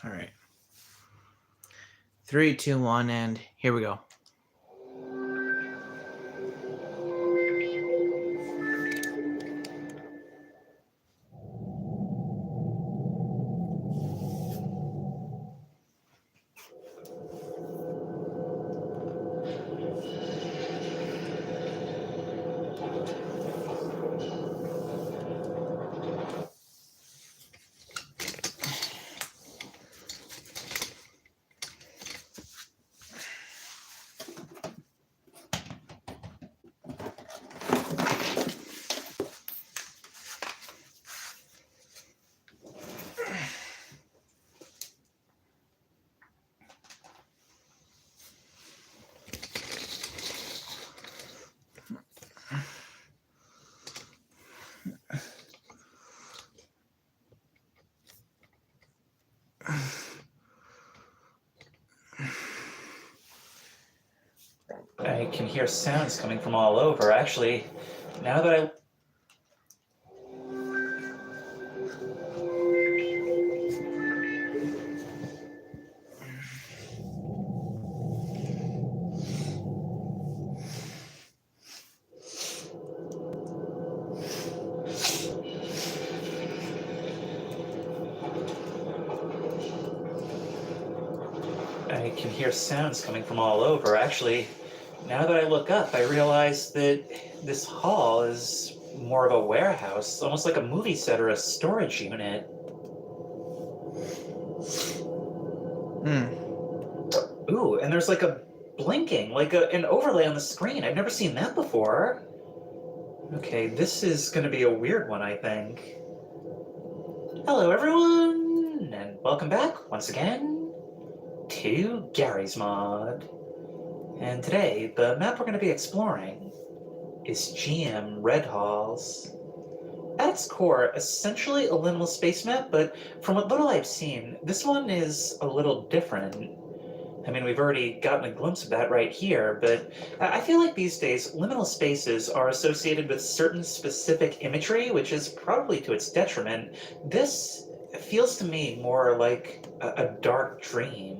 All right. 3, 2, 1, and here we go. I can hear sounds coming from all over. Actually, now that I can hear sounds coming from all over. Actually, now that I look up, I realize that this hall is more of a warehouse, almost like a movie set or a storage unit. Ooh, and there's like a blinking, like an overlay on the screen. I've never seen that before. Okay, this is going to be a weird one, I think. Hello, everyone, and welcome back once again to Gary's Mod. And today, the map we're going to be exploring is GM Red Halls. At its core, essentially a liminal space map, but from what little I've seen, this one is a little different. I mean, we've already gotten a glimpse of that right here, but I feel like these days, liminal spaces are associated with certain specific imagery, which is probably to its detriment. This feels to me more like a dark dream.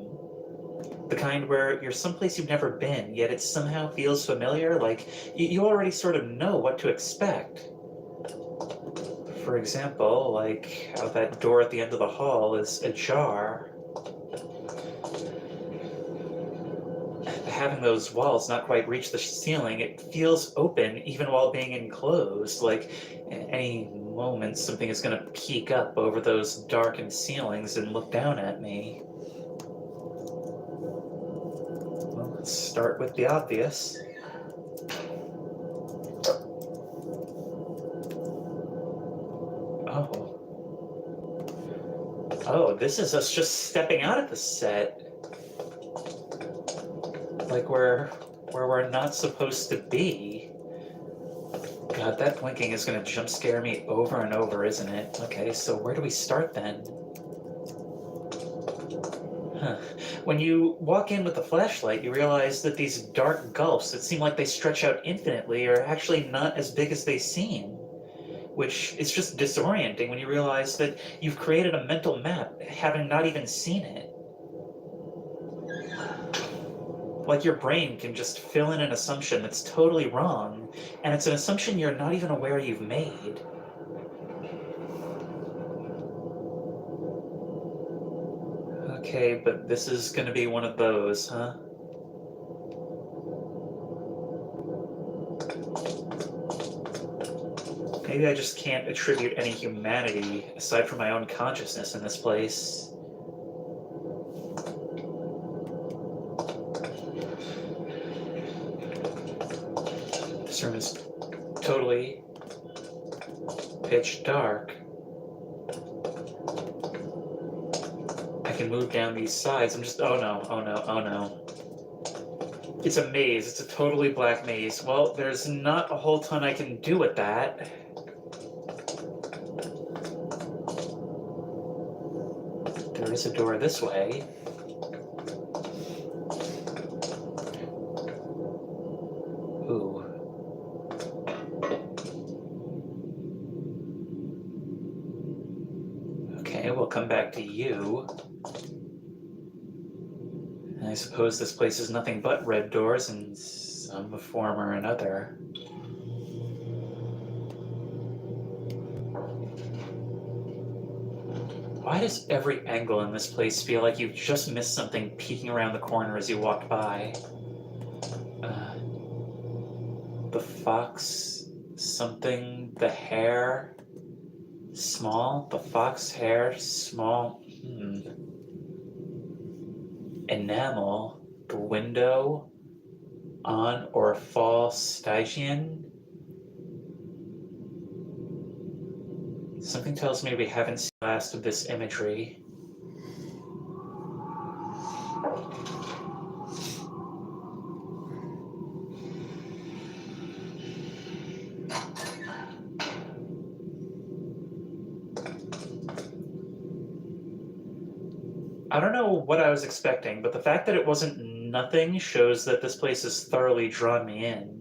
The kind where you're someplace you've never been, yet it somehow feels familiar, like you already sort of know what to expect. For example, like how that door at the end of the hall is ajar. Having those walls not quite reach the ceiling, it feels open even while being enclosed, like any moment something is going to peek up over those darkened ceilings and look down at me. Well, let's start with the obvious. Oh, this is us just stepping out of the set. Like where we're not supposed to be. God, that blinking is going to jump scare me over and over, isn't it? Okay, so where do we start then? When you walk in with the flashlight, you realize that these dark gulfs that seem like they stretch out infinitely are actually not as big as they seem, which is just disorienting when you realize that you've created a mental map having not even seen it. Like your brain can just fill in an assumption that's totally wrong, and it's an assumption you're not even aware you've made. Okay, but this is gonna be one of those, huh? Maybe I just can't attribute any humanity aside from my own consciousness in this place. This room is totally pitch dark. I can move down these sides. I'm just, oh no, oh no, oh no. It's a maze. It's a totally black maze. Well, there's not a whole ton I can do with that. There is a door this way. Ooh. Okay, we'll come back back to you. And I suppose this place is nothing but red doors in some form or another. Why does every angle in this place feel like you've just missed something peeking around the corner as you walked by? The fox, something, the hair, small, the fox hair, small, enamel, the window, on or fall Stygian. Something tells me we haven't seen the last of this imagery. I don't know what I was expecting, but the fact that it wasn't nothing shows that this place has thoroughly drawn me in.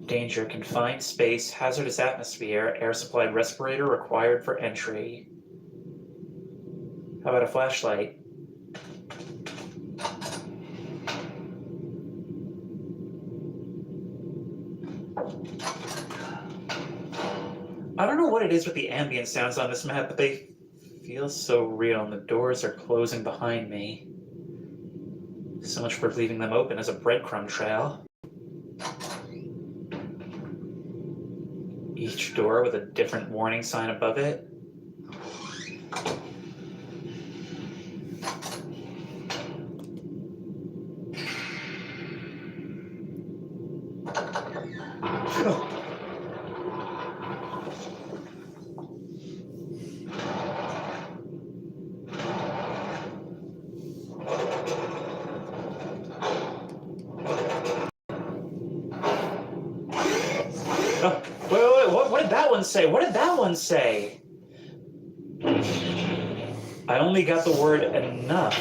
Danger, confined space, hazardous atmosphere, air supply respirator required for entry. How about a flashlight? I don't know what it is with the ambient sounds on this map, but they feel so real, and the doors are closing behind me. So much for leaving them open as a breadcrumb trail. Each door with a different warning sign above it. What did that one say? What did that one say? I only got the word enough.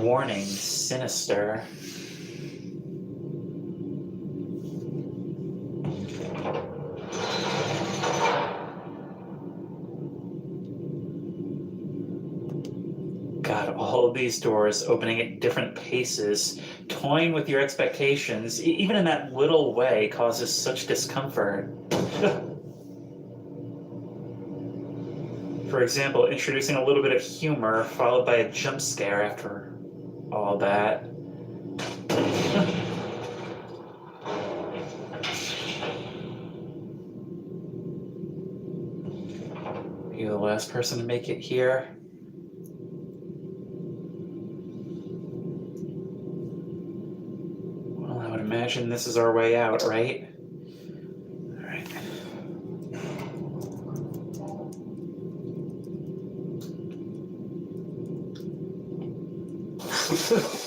Warning, sinister. God, all of these doors opening at different paces, toying with your expectations, even in that little way, causes such discomfort. For example, introducing a little bit of humor followed by a jump scare after all that. Are you the last person to make it here? Well, I would imagine this is our way out, right? All right.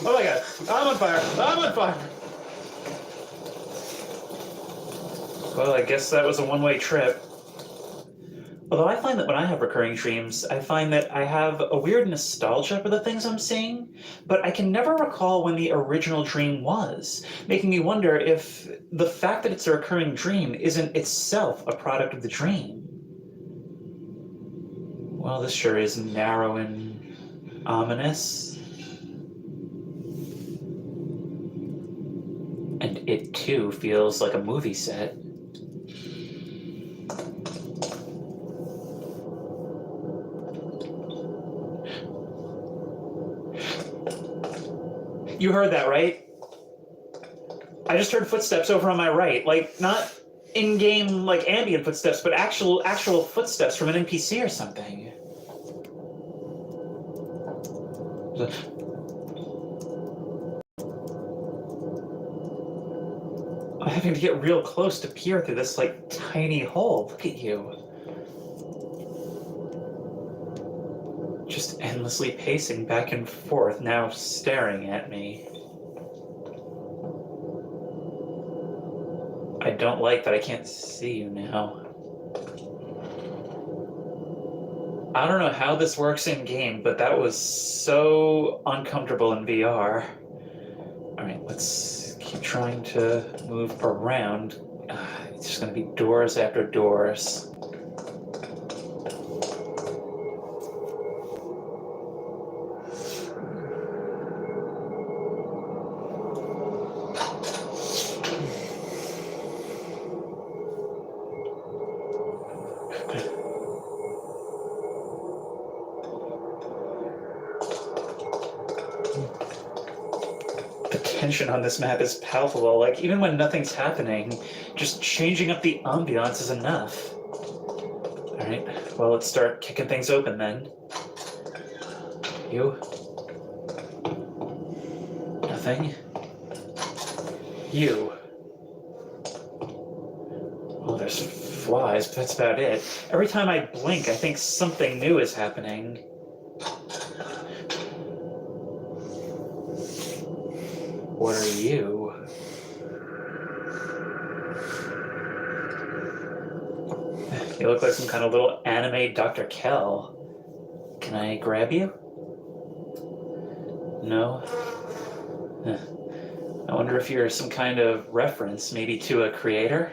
Oh my god, I'm on fire! I'm on fire! Well, I guess that was a one-way trip. Although I find that when I have recurring dreams, I find that I have a weird nostalgia for the things I'm seeing, but I can never recall when the original dream was, making me wonder if the fact that it's a recurring dream isn't itself a product of the dream. Well, this sure is narrow and ominous. And it too feels like a movie set. You heard that, right? I just heard footsteps over on my right. Like, not in-game, like, ambient footsteps, but actual footsteps from an NPC or something. I'm having to get real close to peer through this, like, tiny hole. Look at you. Just endlessly pacing back and forth, now staring at me. I don't like that I can't see you now. I don't know how this works in game, but that was so uncomfortable in VR. All right, let's keep trying to move around. It's just gonna be doors after doors. The tension on this map is palpable. Like, even when nothing's happening, just changing up the ambiance is enough. Alright, well, let's start kicking things open then. You. Nothing. You. Well, there's flies, but that's about it. Every time I blink, I think something new is happening. What are you? You look like some kind of little anime Dr. Kell. Can I grab you? No? I wonder if you're some kind of reference, maybe to a creator?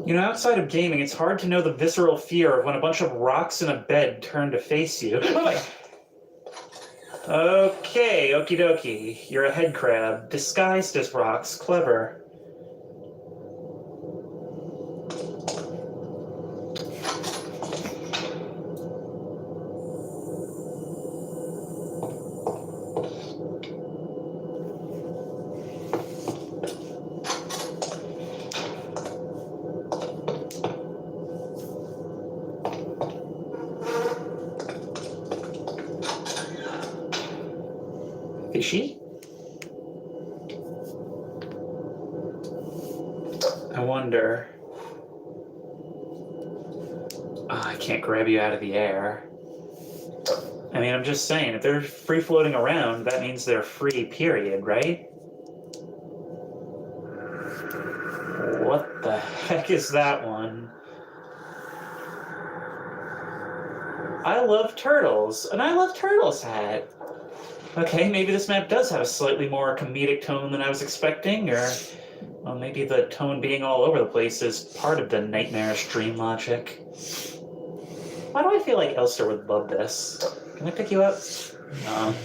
You know, outside of gaming, it's hard to know the visceral fear of when a bunch of rocks in a bed turn to face you. Oh my... Okay, okie dokie. You're a head crab, disguised as rocks. Clever. Fishy? I wonder... Oh, I can't grab you out of the air. I mean, I'm just saying, if they're free-floating around, that means they're free, period, right? What the heck is that one? I love turtles, and I love Turtles hat. Okay, maybe this map does have a slightly more comedic tone than I was expecting, or well, maybe the tone being all over the place is part of the nightmarish dream logic. Why do I feel like Elster would love this? Can I pick you up? No.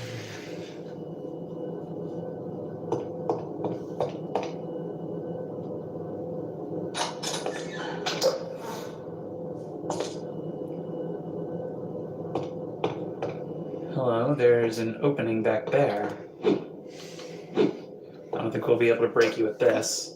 Hello, there's an opening back there. I don't think we'll be able to break you with this.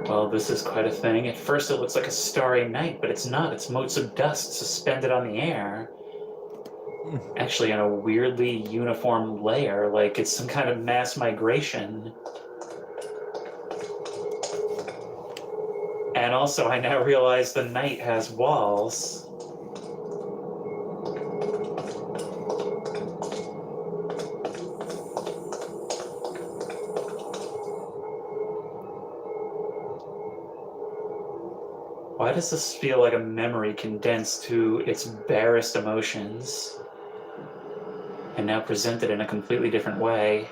Well, this is quite a thing. At first it looks like a starry night, but it's not. It's motes of dust suspended on the air. Actually, in a weirdly uniform layer, like it's some kind of mass migration. And also, I now realize the night has walls. Why does this feel like a memory condensed to its barest emotions and now presented in a completely different way?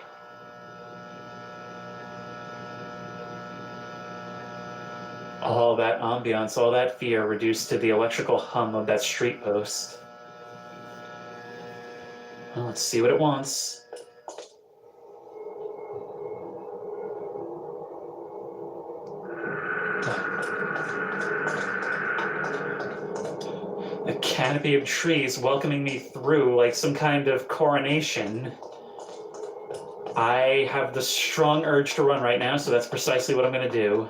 All that ambiance, all that fear reduced to the electrical hum of that street post. Well, let's see what it wants. A canopy of trees welcoming me through like some kind of coronation. I have the strong urge to run right now, so that's precisely what I'm going to do.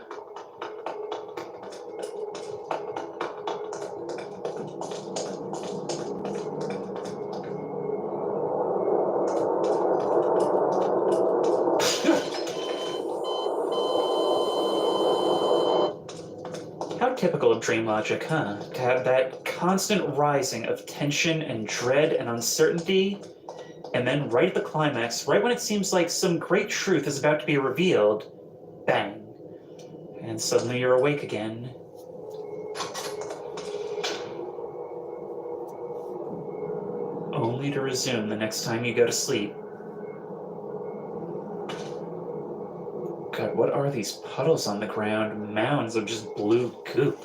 typical of dream logic, huh? To have that constant rising of tension and dread and uncertainty, and then right at the climax, right when it seems like some great truth is about to be revealed, bang. And suddenly you're awake again. Only to resume the next time you go to sleep. God, what are these puddles on the ground? Mounds of just blue goop.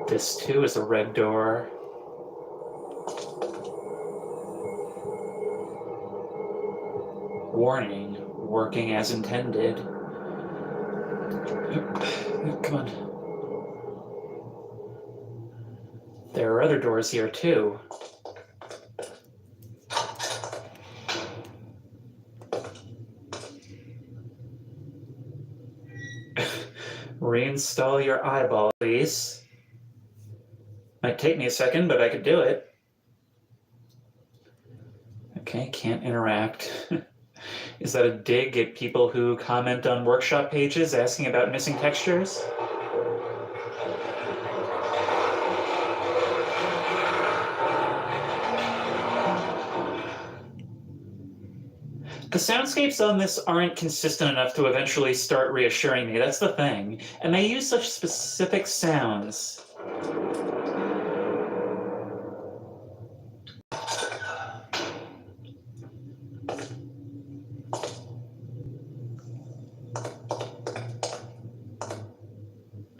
This too is a red door. Warning, working as intended. Come on. There are other doors here too. Reinstall your eyeball, please. Might take me a second, but I could do it. Okay, can't interact. Is that a dig at people who comment on workshop pages asking about missing textures? The soundscapes on this aren't consistent enough to eventually start reassuring me. That's the thing. And they use such specific sounds.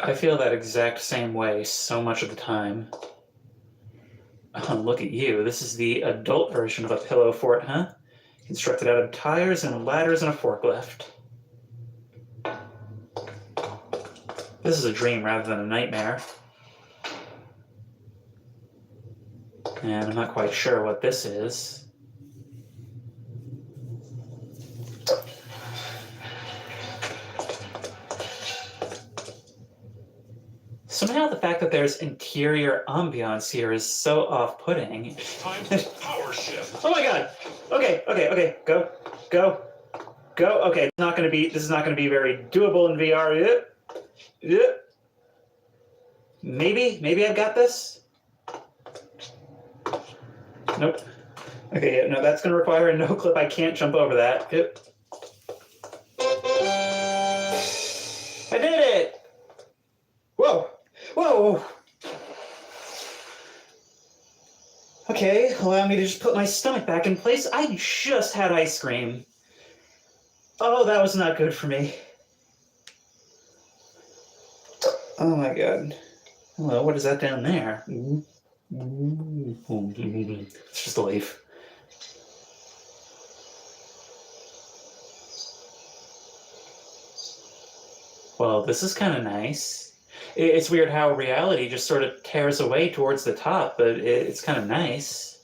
I feel that exact same way so much of the time. Oh, look at you. This is the adult version of a pillow fort, huh? Constructed out of tires and ladders and a forklift. This is a dream rather than a nightmare. And I'm not quite sure what this is. Somehow the fact that there's interior ambiance here is so off-putting. Time for power shift. Oh my god! Okay. Go. Okay, this is not gonna be very doable in VR. Yep. Maybe I've got this? Nope. Okay, yeah, no, that's gonna require a no clip. I can't jump over that. Yep. I did it! Whoa! Okay, allow me to just put my stomach back in place. I just had ice cream. Oh, that was not good for me. Oh my god. Hello, what is that down there? It's just a leaf. Well, this is kind of nice. It's weird how reality just sort of tears away towards the top, but it's kind of nice.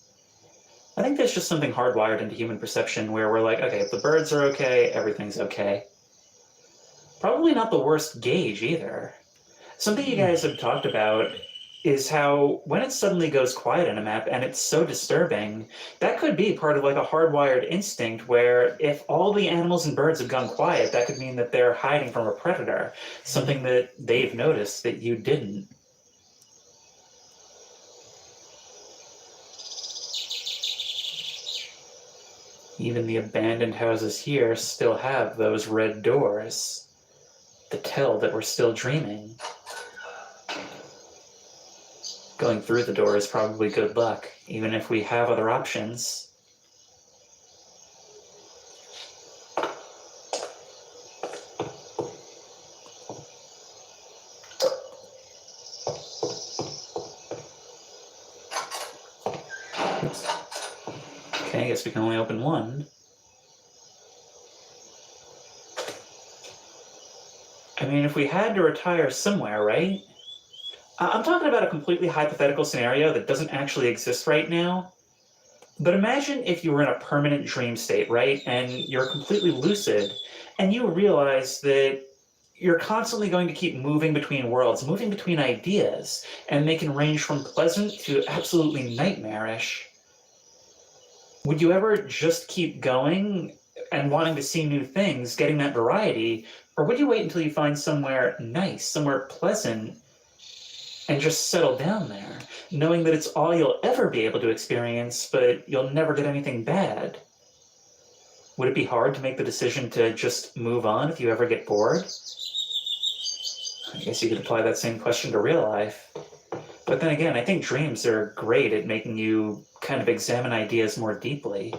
I think there's just something hardwired into human perception where we're like, okay, if the birds are okay, everything's okay. Probably not the worst gauge either. Something you guys have talked about is how when it suddenly goes quiet in a map and it's so disturbing, that could be part of like a hardwired instinct where if all the animals and birds have gone quiet, that could mean that they're hiding from a predator, something that they've noticed that you didn't. Even the abandoned houses here still have those red doors that tell that we're still dreaming. Going through the door is probably good luck, even if we have other options. Oops. Okay, I guess we can only open one. I mean, if we had to retire somewhere, right? I'm talking about a completely hypothetical scenario that doesn't actually exist right now. But imagine if you were in a permanent dream state, right? And you're completely lucid, and you realize that you're constantly going to keep moving between worlds, moving between ideas, and they can range from pleasant to absolutely nightmarish. Would you ever just keep going and wanting to see new things, getting that variety, or would you wait until you find somewhere nice, somewhere pleasant, and just settle down there, knowing that it's all you'll ever be able to experience, but you'll never get anything bad? Would it be hard to make the decision to just move on if you ever get bored? I guess you could apply that same question to real life. But then again, I think dreams are great at making you kind of examine ideas more deeply.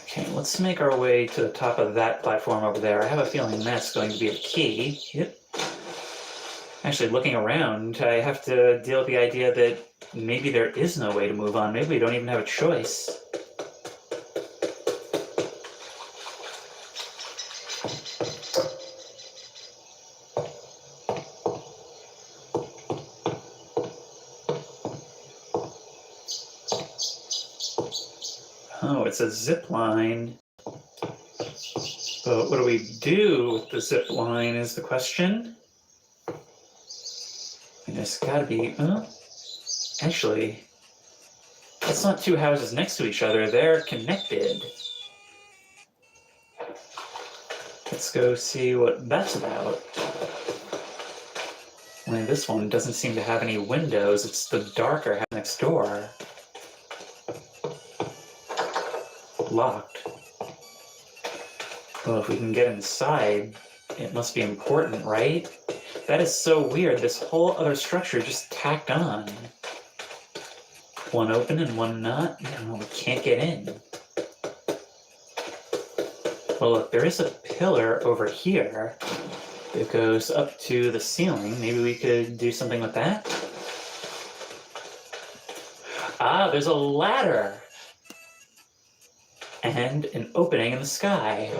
Okay, let's make our way to the top of that platform over there. I have a feeling that's going to be a key. Yep. Actually, looking around, I have to deal with the idea that maybe there is no way to move on. Maybe we don't even have a choice. Oh, it's a zip line. But what do we do with the zip line is the question. And there's gotta be, actually, that's not two houses next to each other. They're connected. Let's go see what that's about. Only this one doesn't seem to have any windows. It's the darker house next door. Locked. Well, if we can get inside, it must be important, right? That is so weird. This whole other structure just tacked on. One open and one not. No, we can't get in. Well, look, there is a pillar over here that goes up to the ceiling. Maybe we could do something with that? Ah, there's a ladder! And an opening in the sky.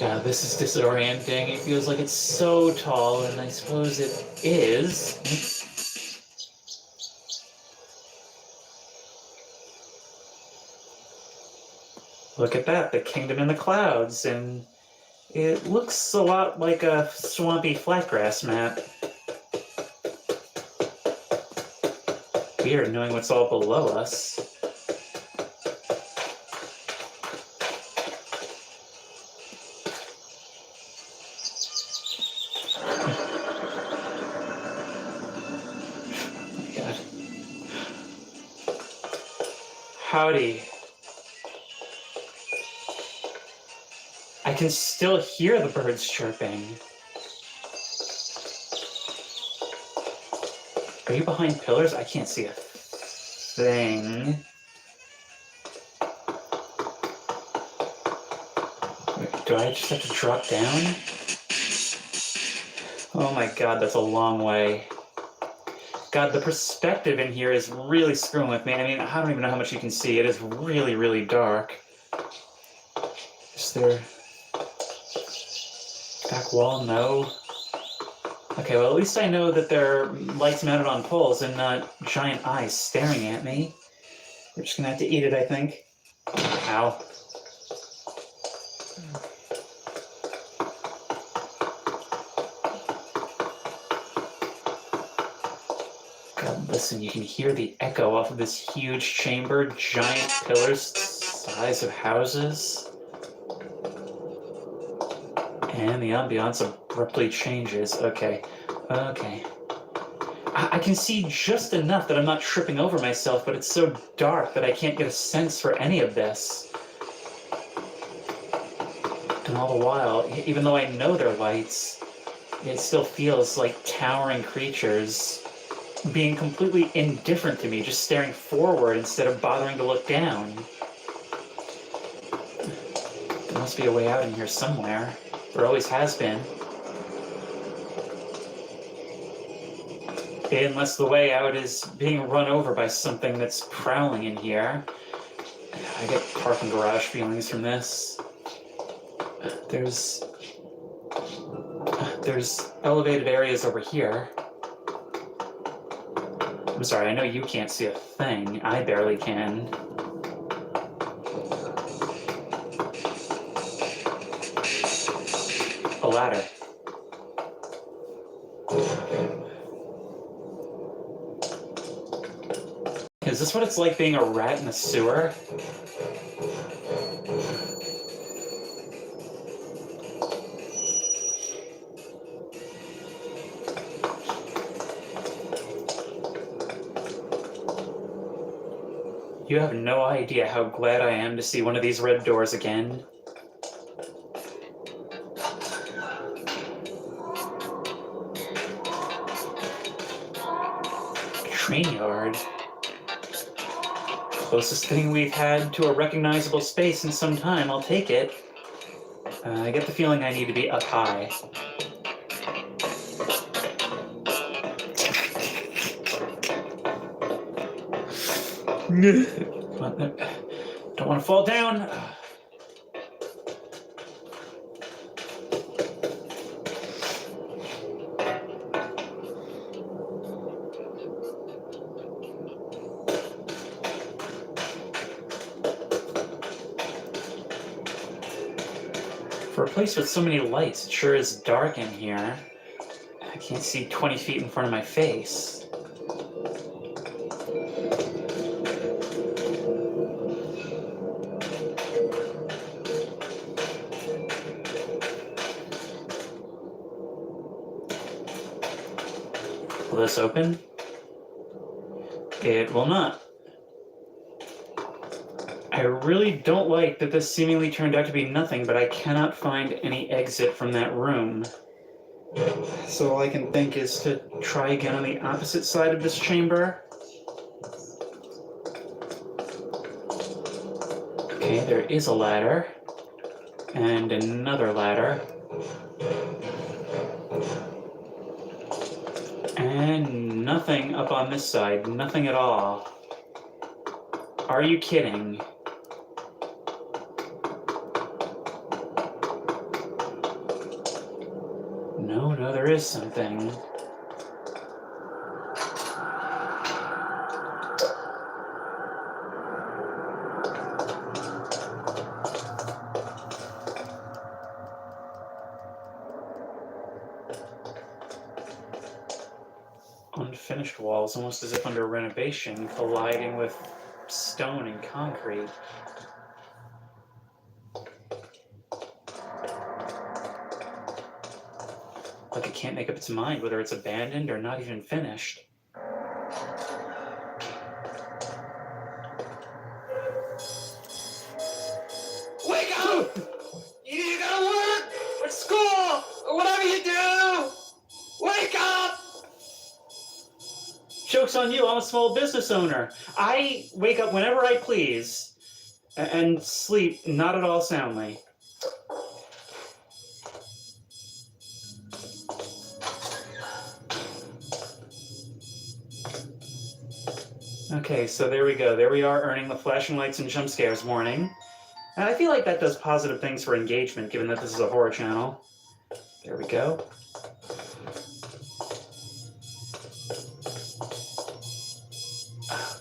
God, this is disorienting. It feels like it's so tall, and I suppose it is. Look at that, the kingdom in the clouds, and it looks a lot like a swampy flatgrass map. Weird knowing what's all below us. Oh my God. Howdy. I can still hear the birds chirping. Are you behind pillars? I can't see a thing. Wait, do I just have to drop down? Oh my God, that's a long way. God, the perspective in here is really screwing with me. I mean, I don't even know how much you can see. It is really, really dark. Is there... back wall? No. Okay, well, at least I know that there are lights mounted on poles and not giant eyes staring at me. We're just gonna have to eat it, I think. Ow. God, listen, you can hear the echo off of this huge chamber, giant pillars, size of houses. And the ambiance abruptly changes. Okay. I can see just enough that I'm not tripping over myself, but it's so dark that I can't get a sense for any of this. And all the while, even though I know they're lights, it still feels like towering creatures being completely indifferent to me, just staring forward instead of bothering to look down. There must be a way out in here somewhere. There always has been. Unless the way out is being run over by something that's prowling in here. I get parking garage feelings from this. There's there's elevated areas over here. I'm sorry, I know you can't see a thing. I barely can. A ladder. Is this what it's like being a rat in a sewer? You have no idea how glad I am to see one of these red doors again. Train yard. Closest thing we've had to a recognizable space in some time. I'll take it. I get the feeling I need to be up high. Don't want to fall down. For a place with so many lights, it sure is dark in here. I can't see 20 feet in front of my face. Will this open? It will not. I really don't like that this seemingly turned out to be nothing, but I cannot find any exit from that room. So all I can think is to try again on the opposite side of this chamber. Okay, there is a ladder. And another ladder. And nothing up on this side, nothing at all. Are you kidding? No, there is something. Unfinished walls, almost as if under renovation, colliding with stone and concrete. Like it can't make up its mind whether it's abandoned or not even finished. Wake up! You gotta work! Or school! Or whatever you do! Wake up! Joke's on you, I'm a small business owner. I wake up whenever I please and sleep not at all soundly. Okay, so there we go. There we are, earning the flashing lights and jump scares warning. And I feel like that does positive things for engagement, given that this is a horror channel. There we go.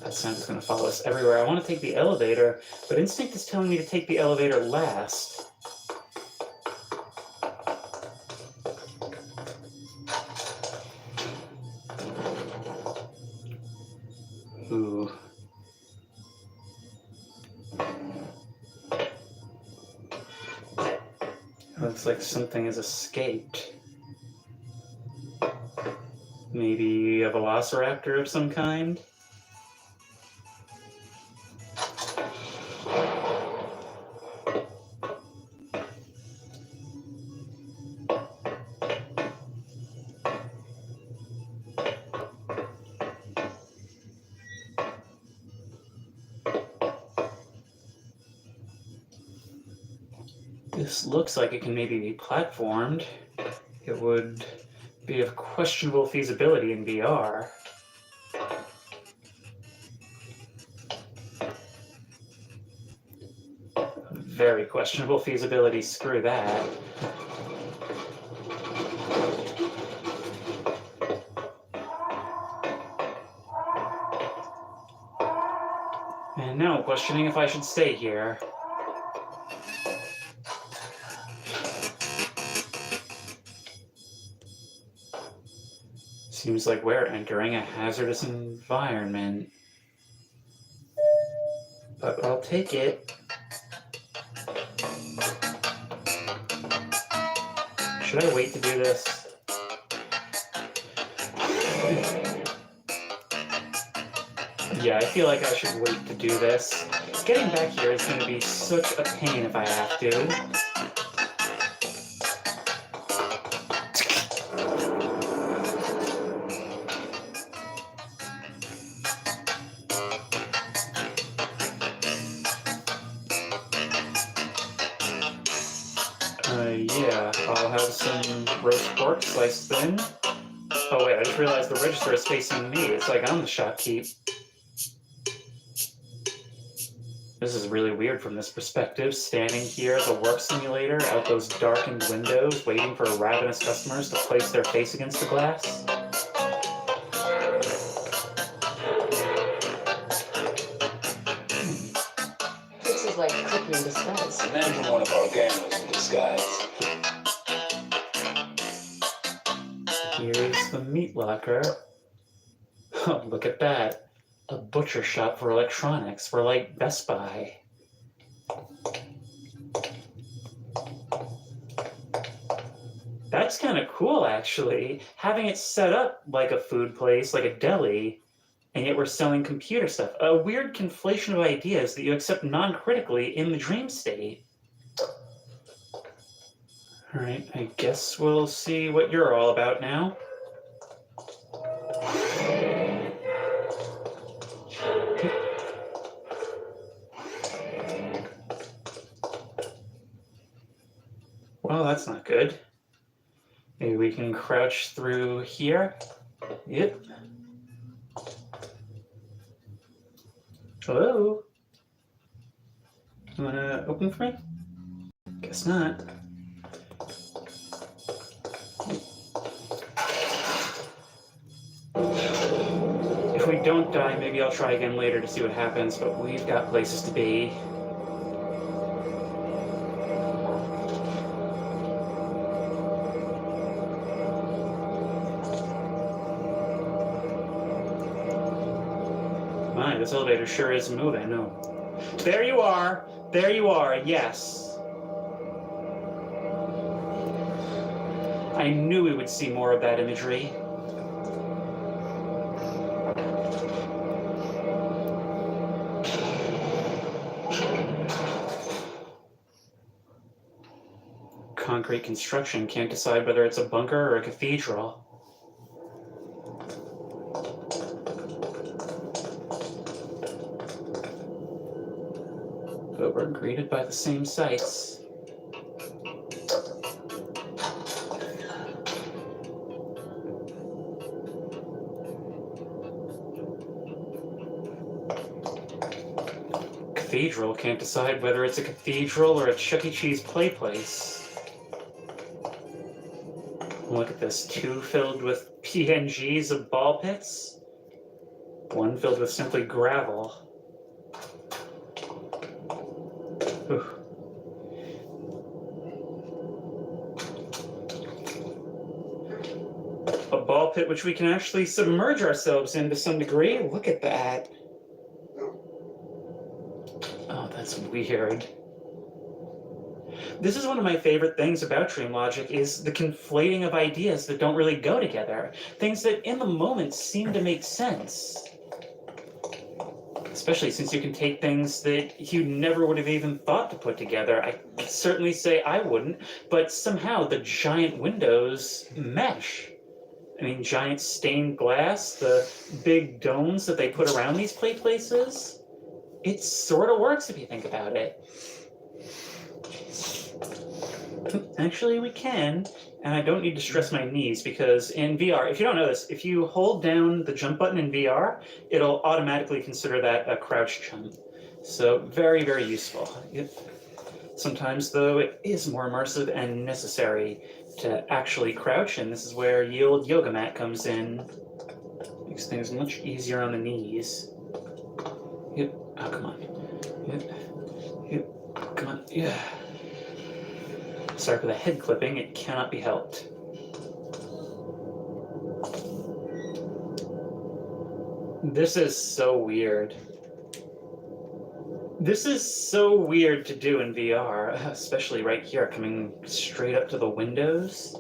That sound is going to follow us everywhere. I want to take the elevator, but instinct is telling me to take the elevator last. Ooh. Looks like something has escaped. Maybe a velociraptor of some kind? This looks like it can maybe be platformed. It would be of questionable feasibility in VR. Very questionable feasibility, screw that. And now I'm questioning if I should stay here. Seems like we're entering a hazardous environment. But I'll take it. Should I wait to do this? Yeah, I feel like I should wait to do this. Getting back here is going to be such a pain if I have to. Yeah, I'll have some roast pork sliced thin. Oh wait, I just realized the register is facing me. It's like I'm the shopkeep. This is really weird from this perspective, standing here at the work simulator, out those darkened windows, waiting for ravenous customers to place their face against the glass. This is like cookie in disguise. Imagine one of our gamblers in disguise. Here's the meat locker. Oh, look at that. A butcher shop for electronics, for like Best Buy. That's kind of cool, actually. Having it set up like a food place, like a deli, and yet we're selling computer stuff. A weird conflation of ideas that you accept non-critically in the dream state. All right, I guess we'll see what you're all about now. Well, that's not good. Maybe we can crouch through here. Yep. Hello? You wanna open for me? Guess not. If we don't die, maybe I'll try again later to see what happens, but we've got places to be. My, this elevator sure is moving. No. There you are. There you are. Yes. I knew we would see more of that imagery. Concrete construction can't decide whether it's a bunker or a cathedral. But we're greeted by the same sights. Cathedral can't decide whether it's a cathedral or a Chuck E. Cheese play place. Look at this, 2 filled with PNGs of ball pits, 1 filled with simply gravel. Whew. A ball pit which we can actually submerge ourselves in to some degree. Look at that. Oh, that's weird. This is one of my favorite things about dream logic is the conflating of ideas that don't really go together. Things that in the moment seem to make sense. Especially since you can take things that you never would have even thought to put together. I certainly say I wouldn't, but somehow the giant windows mesh. I mean, giant stained glass, the big domes that they put around these play places. It sort of works if you think about it. Actually, we can, and I don't need to stress my knees because in VR, if you don't know this, if you hold down the jump button in VR, it'll automatically consider that a crouch jump. So very, very useful. Sometimes, though, it is more immersive and necessary to actually crouch, and this is where Yield Yoga Mat comes in. Makes things much easier on the knees. Oh, come on. Yep. Yep. Come on. Yeah. Sorry for the head clipping. It cannot be helped. This is so weird. This is so weird to do in VR, especially right here, coming straight up to the windows.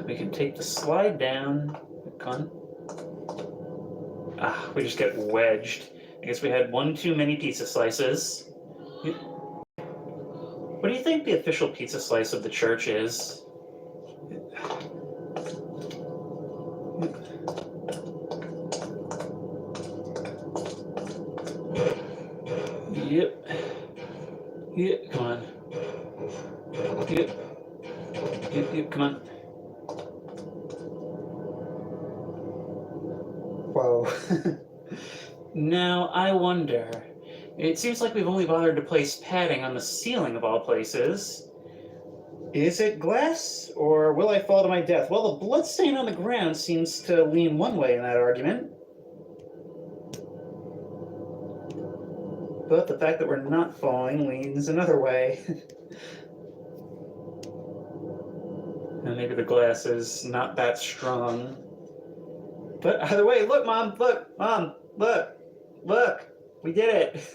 We can take the slide down. Come on. Ah, we just get wedged. I guess we had one too many pizza slices. What do you think the official pizza slice of the church is? Yep. Yep, come on. Yep. Yep, come on. Whoa. Now, I wonder. It seems like we've only bothered to place padding on the ceiling of all places. Is it glass, or will I fall to my death? Well, the bloodstain on the ground seems to lean one way in that argument. But the fact that we're not falling leans another way. And maybe the glass is not that strong. But either way, look, Mom, look, we did it.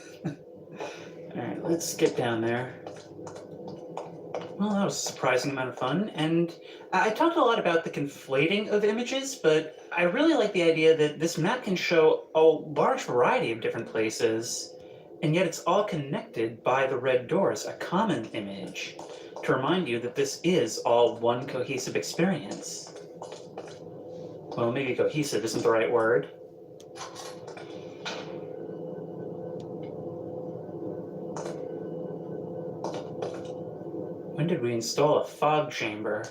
All right, let's get down there. Well, that was a surprising amount of fun, and I talked a lot about the conflating of images, but I really like the idea that this map can show a large variety of different places, and yet it's all connected by the red doors, a common image, to remind you that this is all one cohesive experience. Well, maybe cohesive isn't the right word. When did we install a fog chamber?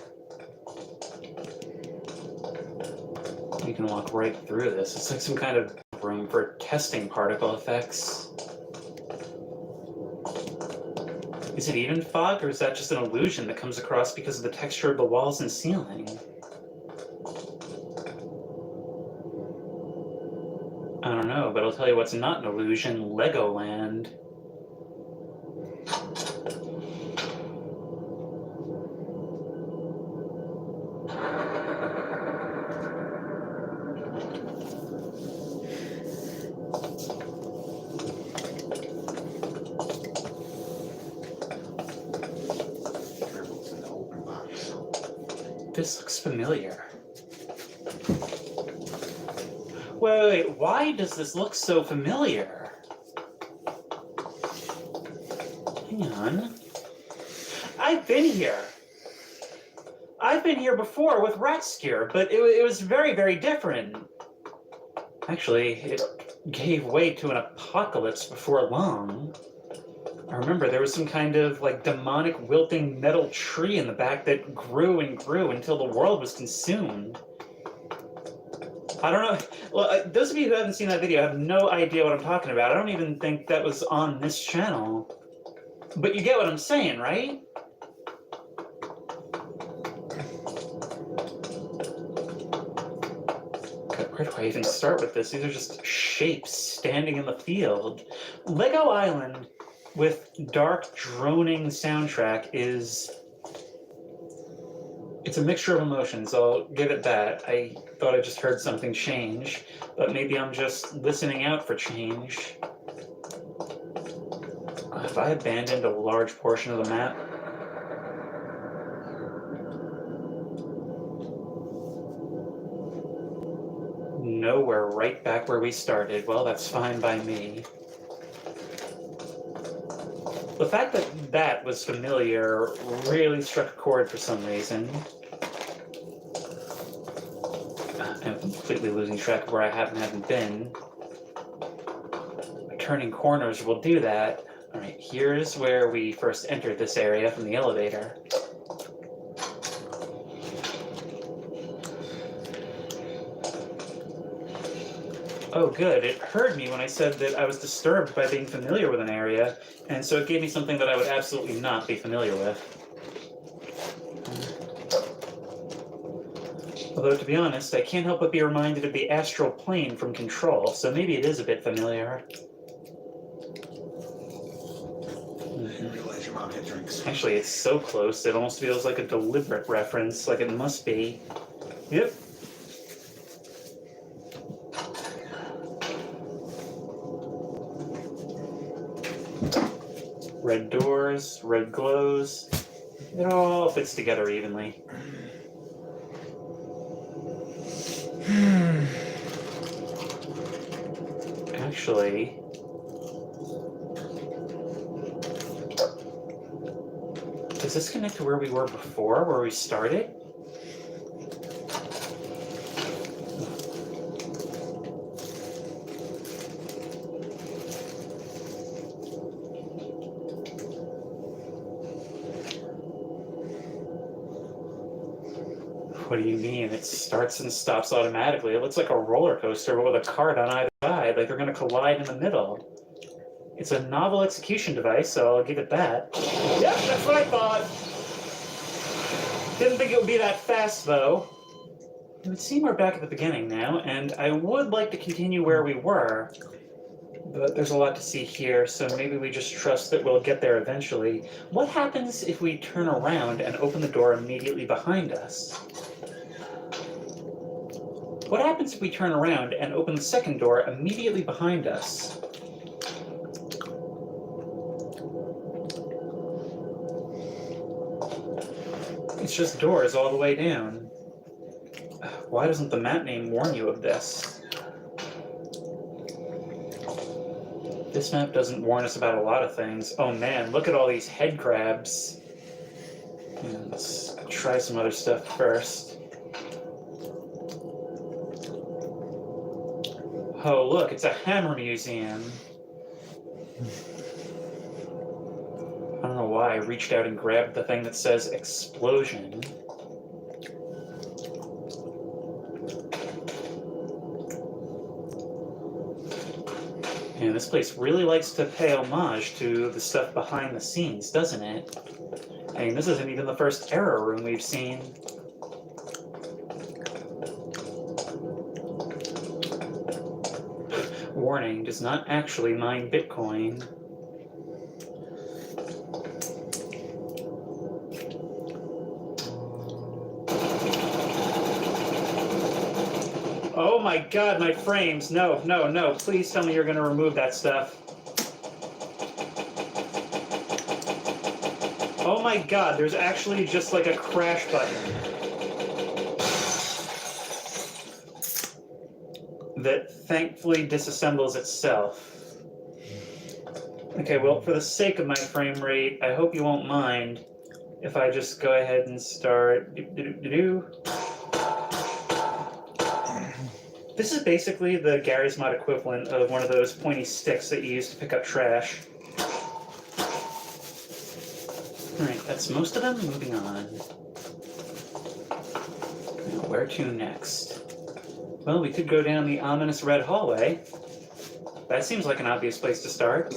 You can walk right through this. It's like some kind of room for testing particle effects. Is it even fog, or is that just an illusion that comes across because of the texture of the walls and ceiling? I don't know, but I'll tell you what's not an illusion: Legoland. This looks familiar. Wait, why does this look so familiar? Hang on. I've been here. I've been here before with rat skewer, but it was very, very different. Actually, it gave way to an apocalypse before long. I remember there was some kind of like demonic wilting metal tree in the back that grew and grew until the world was consumed. I don't know. Well, those of you who haven't seen that video have no idea what I'm talking about. I don't even think that was on this channel. But you get what I'm saying, right? Where do I even start with this? These are just shapes standing in the field. Lego Island with dark, droning soundtrack is... It's a mixture of emotions, I'll give it that. I thought I just heard something change, but maybe I'm just listening out for change. Have I abandoned a large portion of the map? No, we're right back where we started. Well, that's fine by me. The fact that that was familiar really struck a chord for some reason. I'm completely losing track of where I haven't been. Turning corners will do that. All right, here's where we first entered this area from the elevator. Oh, good. It heard me when I said that I was disturbed by being familiar with an area, and so it gave me something that I would absolutely not be familiar with. Although, to be honest, I can't help but be reminded of the astral plane from Control, so maybe it is a bit familiar. I didn't realize your mom had drinks. Actually, it's so close, it almost feels like a deliberate reference, like it must be. Yep. Red doors, red glows. It all fits together evenly. Actually, does this connect to where we were before, where we started? What do you mean? It starts and stops automatically. It looks like a roller coaster, but with a cart on either side, like they're going to collide in the middle. It's a novel execution device, so I'll give it that. Yep, that's what I thought. Didn't think it would be that fast, though. It would seem we're back at the beginning now, and I would like to continue where we were, but there's a lot to see here, so maybe we just trust that we'll get there eventually. What happens if we turn around and open the door immediately behind us? What happens if we turn around and open the second door immediately behind us? It's just doors all the way down. Why doesn't the map name warn you of this? This map doesn't warn us about a lot of things. Oh man, look at all these head crabs. Let's try some other stuff first. Oh look, it's a hammer museum. I don't know why I reached out and grabbed the thing that says explosion. And this place really likes to pay homage to the stuff behind the scenes, doesn't it? I mean, this isn't even the first error room we've seen. Warning, does not actually mine Bitcoin. Oh my god, my frames. No, no, no. Please tell me you're going to remove that stuff. Oh my god, there's actually just like a crash button that thankfully disassembles itself. Okay, well, for the sake of my frame rate, I hope you won't mind if I just go ahead and start. This is basically the Gary's Mod equivalent of one of those pointy sticks that you use to pick up trash. Alright, that's most of them. Moving on. Now, where to next? Well, we could go down the ominous red hallway. That seems like an obvious place to start.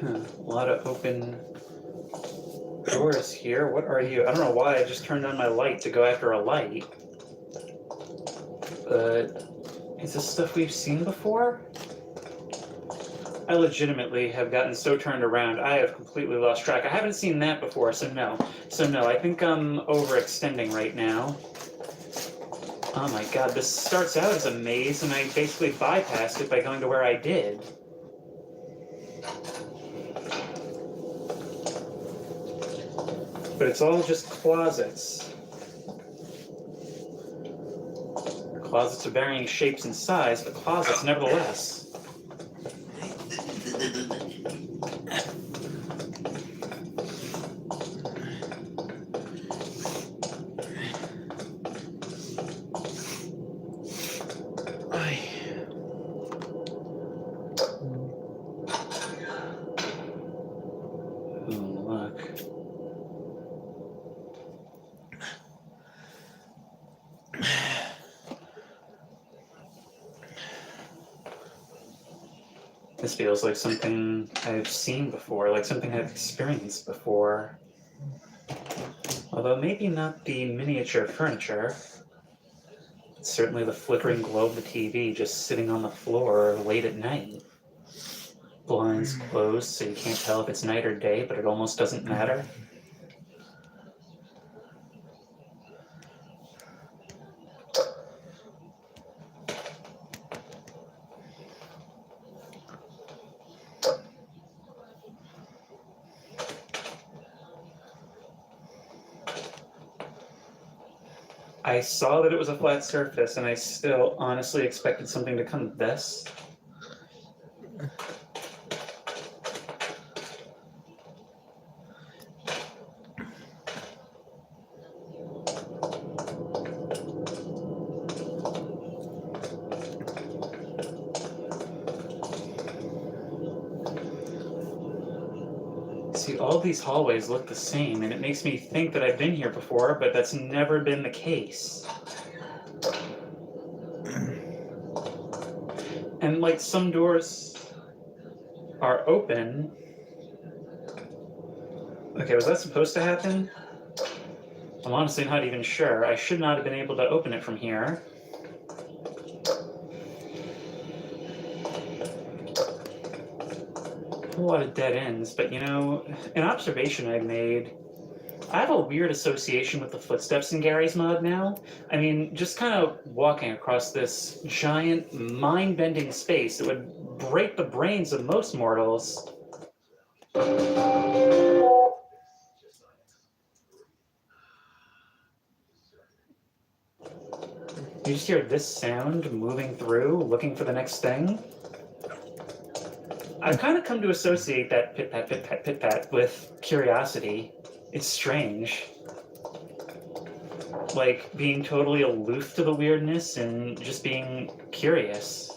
A lot of open doors here. What are you? I don't know why I just turned on my light to go after a light. But is this stuff we've seen before? I legitimately have gotten so turned around, I have completely lost track. I haven't seen that before, so no. I think I'm overextending right now. Oh my god, this starts out as a maze, and I basically bypassed it by going to where I did. But it's all just closets. Closets of varying shapes and size, but closets nevertheless. This feels like something I've seen before, like something I've experienced before. Although maybe not the miniature furniture. It's certainly the flickering glow of the TV just sitting on the floor late at night. Blinds closed so you can't tell if it's night or day, but it almost doesn't matter. I saw that it was a flat surface, and I still honestly expected something to come of this. See, all these hallways look the same, and it makes me think that I've been here before, but that's never been the case. And like some doors are open. Okay, was that supposed to happen? I'm honestly not even sure. I should not have been able to open it from here. A lot of dead ends, but you know, an observation I've made, I have a weird association with the footsteps in Gary's mod now. I mean, just kind of walking across this giant, mind-bending space that would break the brains of most mortals. You just hear this sound moving through, looking for the next thing. I've kind of come to associate that pit-pat, pit-pat, pit-pat with curiosity. It's strange. Like being totally aloof to the weirdness and just being curious.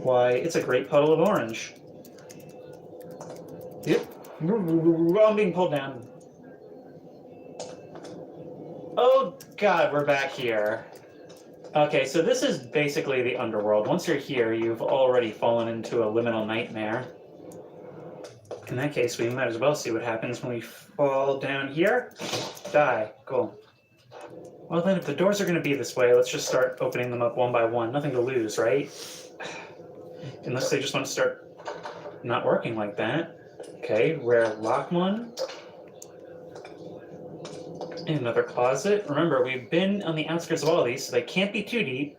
Why, it's a great puddle of orange. Yep. I'm being pulled down. Oh god, we're back here. Okay, so this is basically the underworld. Once you're here, you've already fallen into a liminal nightmare. In that case, we might as well see what happens when we fall down here. Die. Cool. Well then, if the doors are going to be this way, let's just start opening them up one by one. Nothing to lose, right? Unless they just want to start not working like that. Okay, rare lock one. Another closet. Remember, we've been on the outskirts of all these, so they can't be too deep.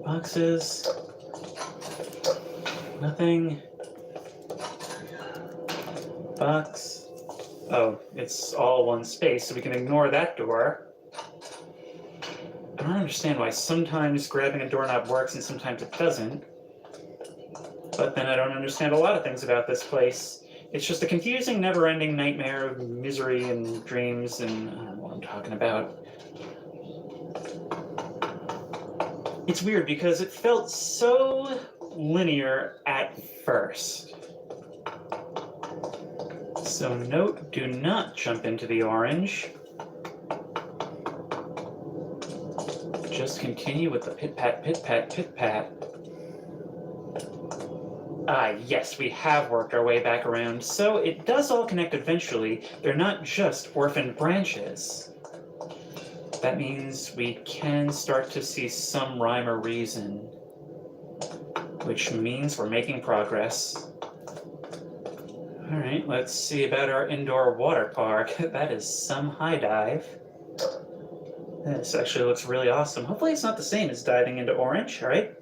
Boxes. Nothing. Box. Oh, it's all one space, so we can ignore that door. I don't understand why sometimes grabbing a doorknob works and sometimes it doesn't. But then I don't understand a lot of things about this place. It's just a confusing, never-ending nightmare of misery and dreams, and I don't know what I'm talking about. It's weird because it felt so linear at first. So note, do not jump into the orange. Just continue with the pit-pat, pit-pat, pit-pat. Ah, yes, we have worked our way back around, so it does all connect eventually. They're not just orphaned branches. That means we can start to see some rhyme or reason, which means we're making progress. All right, let's see about our indoor water park. That is some high dive. This actually looks really awesome. Hopefully it's not the same as diving into orange, all right?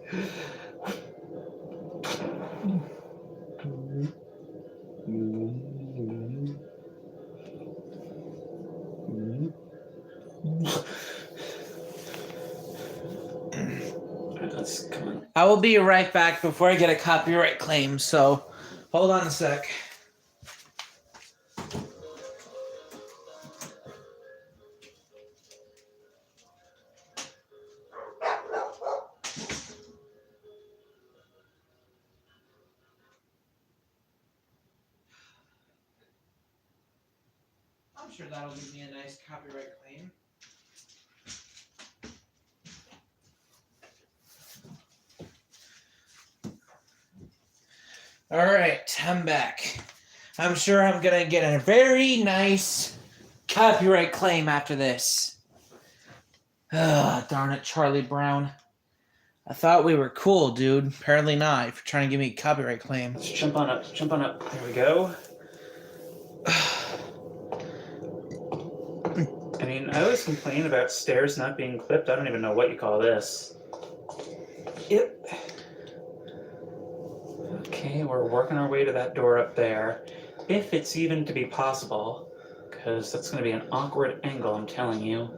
Come on. I will be right back before I get a copyright claim, so hold on a sec. I'm sure that'll give me a nice copyright claim. All right, I'm back. I'm sure I'm gonna get a very nice copyright claim after this. Ah, darn it, Charlie Brown. I thought we were cool, dude. Apparently not. If you're trying to give me a copyright claim. Let's jump on up. Jump on up. There we go. I mean, I always complain about stairs not being clipped. I don't even know what you call this. Yep. Okay, we're working our way to that door up there. If it's even to be possible. Because that's going to be an awkward angle, I'm telling you.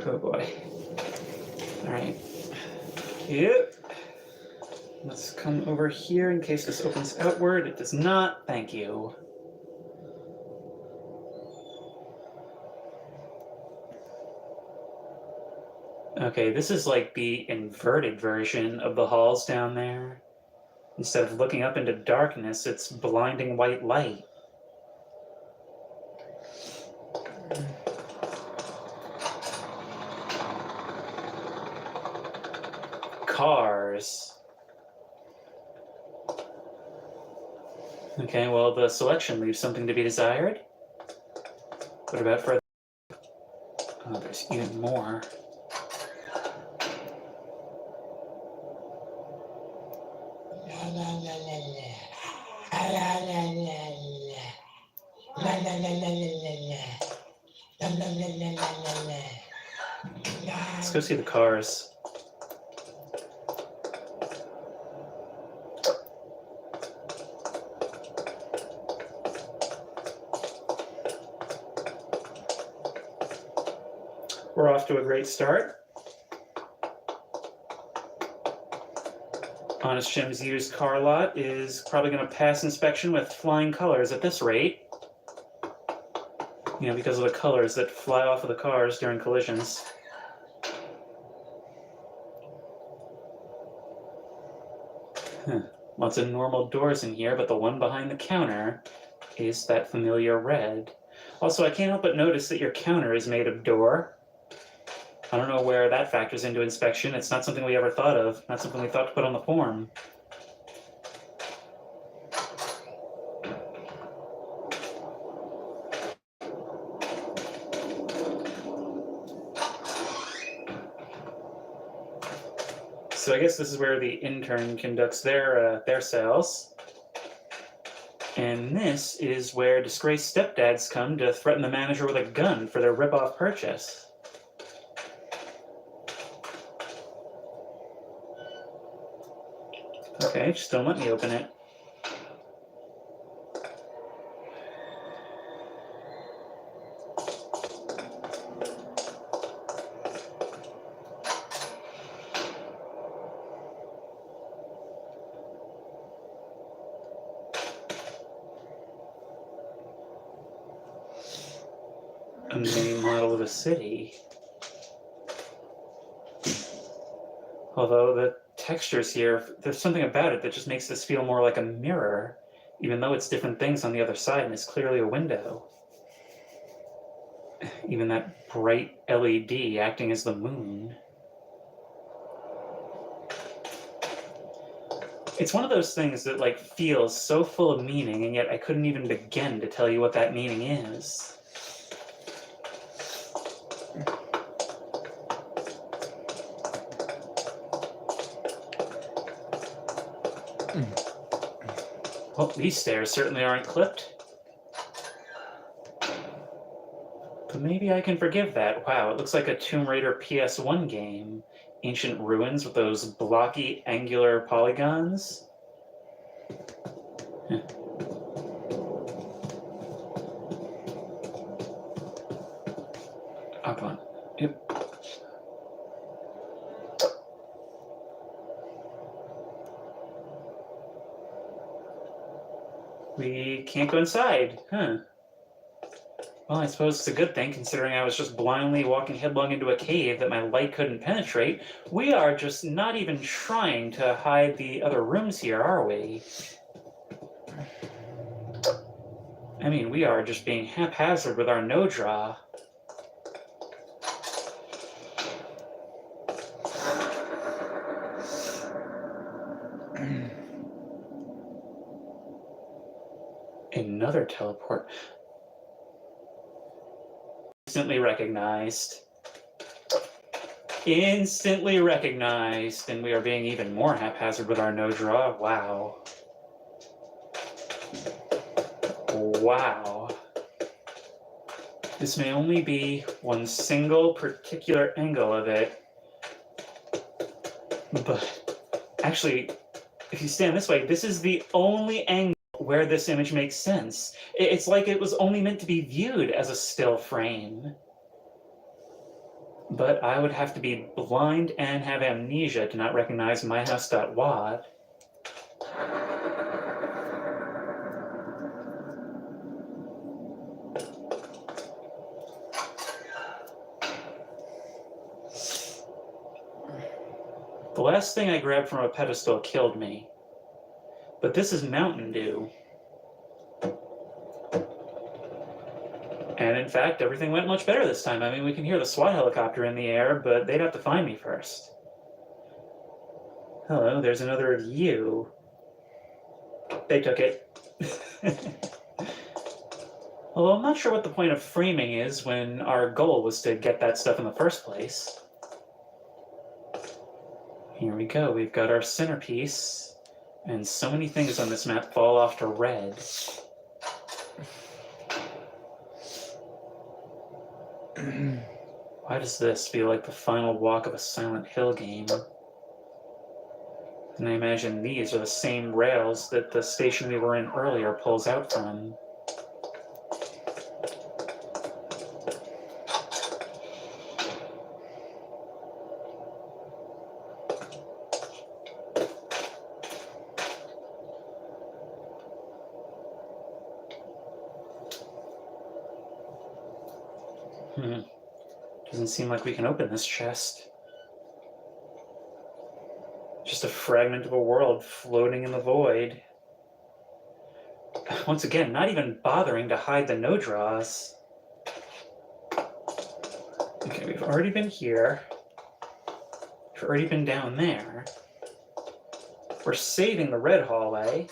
Oh boy. Alright. Yep. Let's come over here in case this opens outward. It does not. Thank you. Okay, this is like the inverted version of the halls down there. Instead of looking up into darkness, it's blinding white light. Cars. Okay, well, the selection leaves something to be desired. What about further? Oh, there's even more. Let's go see the cars. We're off to a great start. Honest Jim's used car lot is probably going to pass inspection with flying colors at this rate. You know, because of the colors that fly off of the cars during collisions. Lots of normal doors in here, but the one behind the counter is that familiar red. Also, I can't help but notice that your counter is made of door. I don't know where that factors into inspection. It's not something we ever thought of, not something we thought to put on the form. So I guess this is where the intern conducts their sales. And this is where disgraced stepdads come to threaten the manager with a gun for their rip-off purchase. Okay, just don't let me open it. A mini model of a city. Although the textures here, there's something about it that just makes this feel more like a mirror, even though it's different things on the other side and it's clearly a window. Even that bright LED acting as the moon. It's one of those things that like feels so full of meaning, and yet I couldn't even begin to tell you what that meaning is. Well, these stairs certainly aren't clipped. But maybe I can forgive that. Wow, it looks like a Tomb Raider PS1 game. Ancient ruins with those blocky, angular polygons. Huh. Oh, come on. Yep. We can't go inside, huh? Well, I suppose it's a good thing, considering I was just blindly walking headlong into a cave that my light couldn't penetrate. We are just not even trying to hide the other rooms here, are we? I mean, we are just being haphazard with our no draw. Another teleport. Instantly recognized. Instantly recognized. And we are being even more haphazard with our no draw. Wow. Wow. This may only be one single particular angle of it. But actually, if you stand this way, this is the only angle where this image makes sense. It's like it was only meant to be viewed as a still frame. But I would have to be blind and have amnesia to not recognize myhouse.wad. The last thing I grabbed from a pedestal killed me. But this is Mountain Dew. And in fact, everything went much better this time. I mean, we can hear the SWAT helicopter in the air, but they'd have to find me first. Hello, there's another of you. They took it. Although I'm not sure what the point of framing is when our goal was to get that stuff in the first place. Here we go, we've got our centerpiece, and so many things on this map fall off to red. Why does this feel like the final walk of a Silent Hill game? And I imagine these are the same rails that the station we were in earlier pulls out from. Doesn't seem like we can open this chest. Just a fragment of a world floating in the void. Once again, not even bothering to hide the no draws. Okay, we've already been here. We've already been down there. We're saving the red hallway.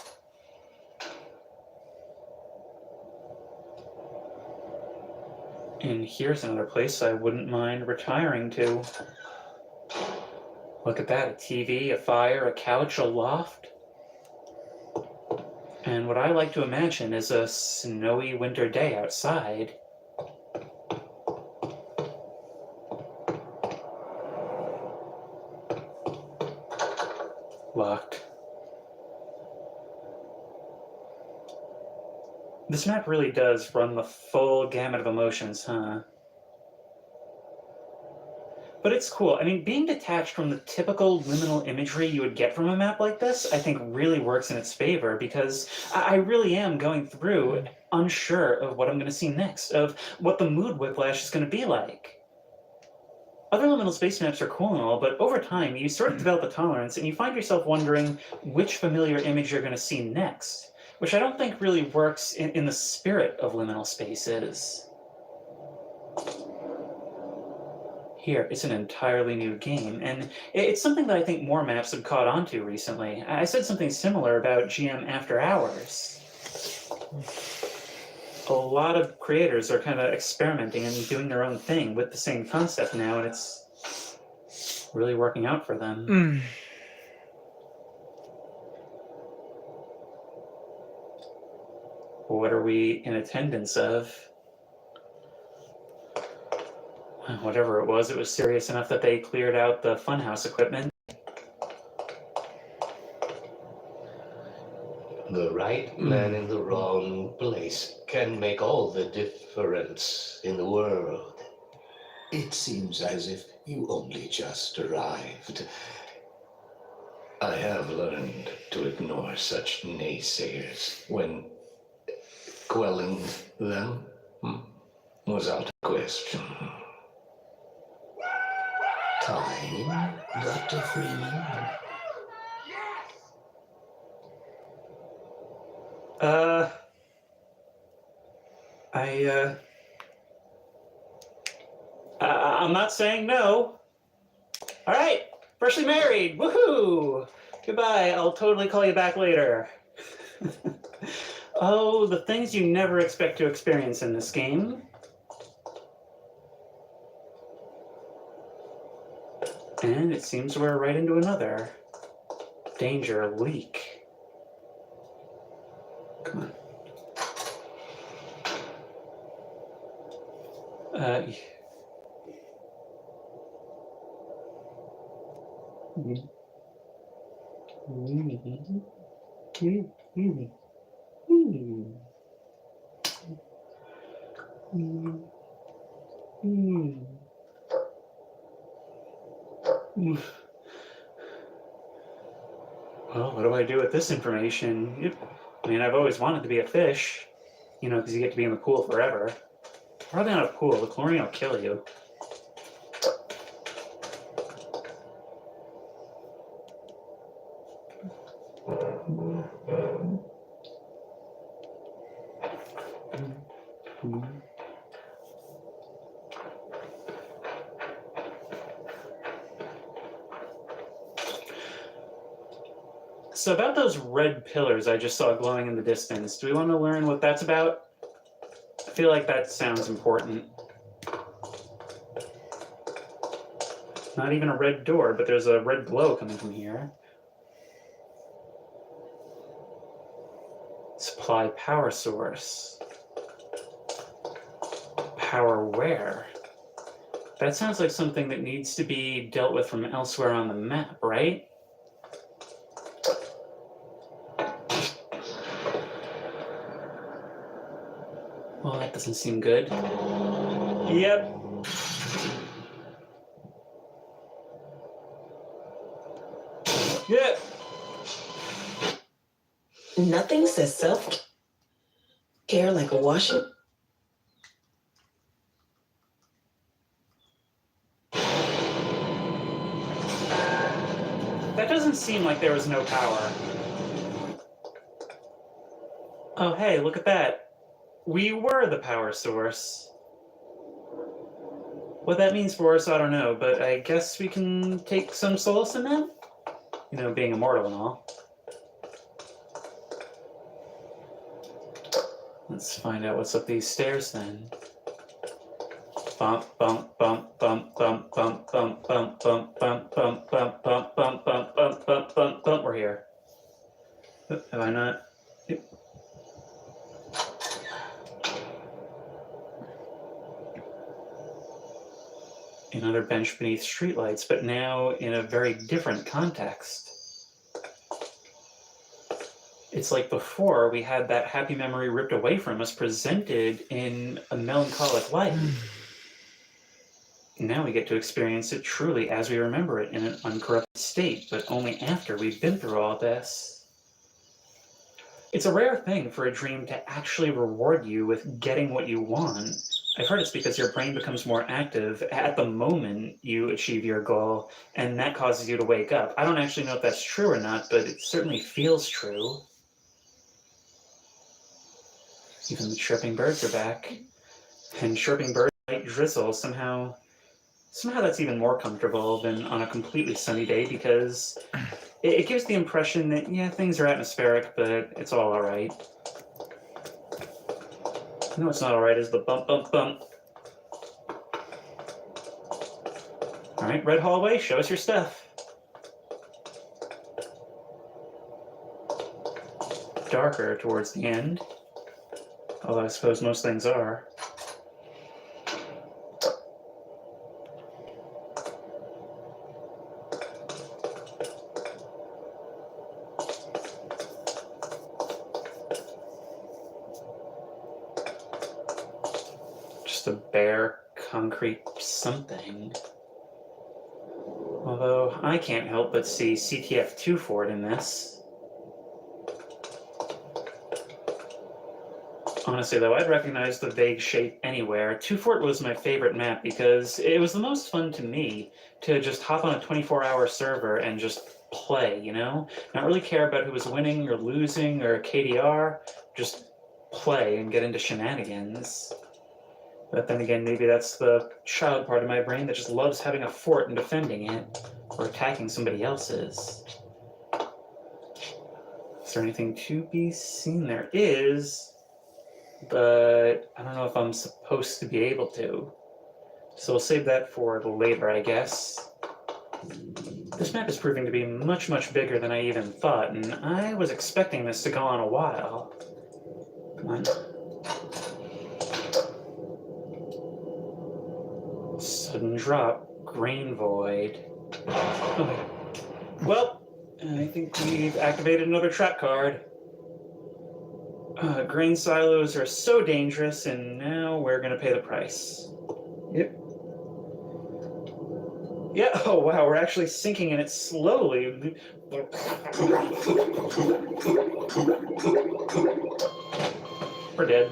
And here's another place I wouldn't mind retiring to. Look at that, a TV, a fire, a couch, a loft. And what I like to imagine is a snowy winter day outside. Locked. This map really does run the full gamut of emotions, huh? But it's cool. I mean, being detached from the typical liminal imagery you would get from a map like this, I think really works in its favor, because I really am going through unsure of what I'm going to see next, of what the mood whiplash is going to be like. Other liminal space maps are cool and all, but over time, you sort of develop a tolerance, and you find yourself wondering which familiar image you're going to see next, which I don't think really works in the spirit of liminal spaces. Here, it's an entirely new game, and it's something that I think more maps have caught on to recently. I said something similar about GM After Hours. A lot of creators are kind of experimenting and doing their own thing with the same concept now, and it's really working out for them. What are we in attendance of? Whatever it was serious enough that they cleared out the funhouse equipment. The right man in the wrong place can make all the difference in the world. It seems as if you only just arrived. I have learned to ignore such naysayers when quelling them was out of question. Time, Dr. Freeman? Uh, I'm not saying no. All right, freshly married. Woohoo! Goodbye. I'll totally call you back later. Oh, the things you never expect to experience in this game. And it seems we're right into another. Danger leak. Come on. Well, what do I do with this information? I mean, I've always wanted to be a fish, you know, because you get to be in the pool forever. Probably not a pool. The chlorine will kill you. So about those red pillars I just saw glowing in the distance, do we want to learn what that's about? I feel like that sounds important. Not even a red door, but there's a red glow coming from here. Supply power source. Power where? That sounds like something that needs to be dealt with from elsewhere on the map, right? Well, that doesn't seem good. Yep. Yep. Nothing says self-care like a washing. That doesn't seem like there was no power. Oh, hey, look at that. We were the power source. What that means for us, I don't know, but I guess we can take some solace in that? You know, being immortal and all. Let's find out what's up these stairs then. Bump, bump, bump, bump, bump, bump, bump, bump, bump, bump, bump, bump, bump, bump, bump, bump, bump, bump, bump. We're here. Have I not? Yep. Another bench beneath streetlights, but now in a very different context. It's like before we had that happy memory ripped away from us, presented in a melancholic light. Now we get to experience it truly as we remember it in an uncorrupted state, but only after we've been through all this. It's a rare thing for a dream to actually reward you with getting what you want. I've heard it's because your brain becomes more active at the moment you achieve your goal, and that causes you to wake up. I don't actually know if that's true or not, but it certainly feels true. Even the chirping birds are back. And chirping birds like drizzle, somehow that's even more comfortable than on a completely sunny day, because it gives the impression that, yeah, things are atmospheric, but it's all right. No, it's not all right, is the bump, bump, bump. All right, red hallway, show us your stuff. Darker towards the end, although I suppose most things are. A bare concrete something. Although I can't help but see CTF2 for it in this. Honestly though, I'd recognize the vague shape anywhere. 2 Fort was my favorite map because it was the most fun to me to just hop on a 24-hour server and just play, you know? Not really care about who was winning or losing or KDR, just play and get into shenanigans. But then again, maybe that's the child part of my brain that just loves having a fort and defending it, or attacking somebody else's. Is there anything to be seen? There is, but I don't know if I'm supposed to be able to. So we'll save that for later, I guess. This map is proving to be much, much bigger than I even thought, and I was expecting this to go on a while. Come on. Sudden drop. Grain void. Okay. Well, I think we've activated another trap card. Grain silos are so dangerous, and now we're going to pay the price. Yep. Yeah, oh wow, we're actually sinking in it slowly. We're dead.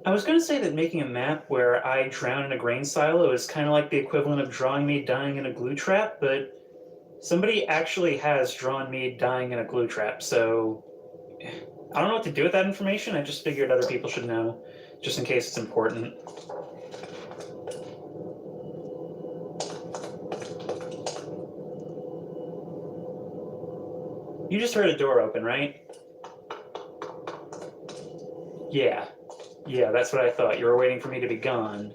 I was going to say that making a map where I drown in a grain silo is kind of like the equivalent of drawing me dying in a glue trap, but somebody actually has drawn me dying in a glue trap, so I don't know what to do with that information. I just figured other people should know, just in case it's important. You just heard a door open, right? Yeah. Yeah, that's what I thought. You were waiting for me to be gone.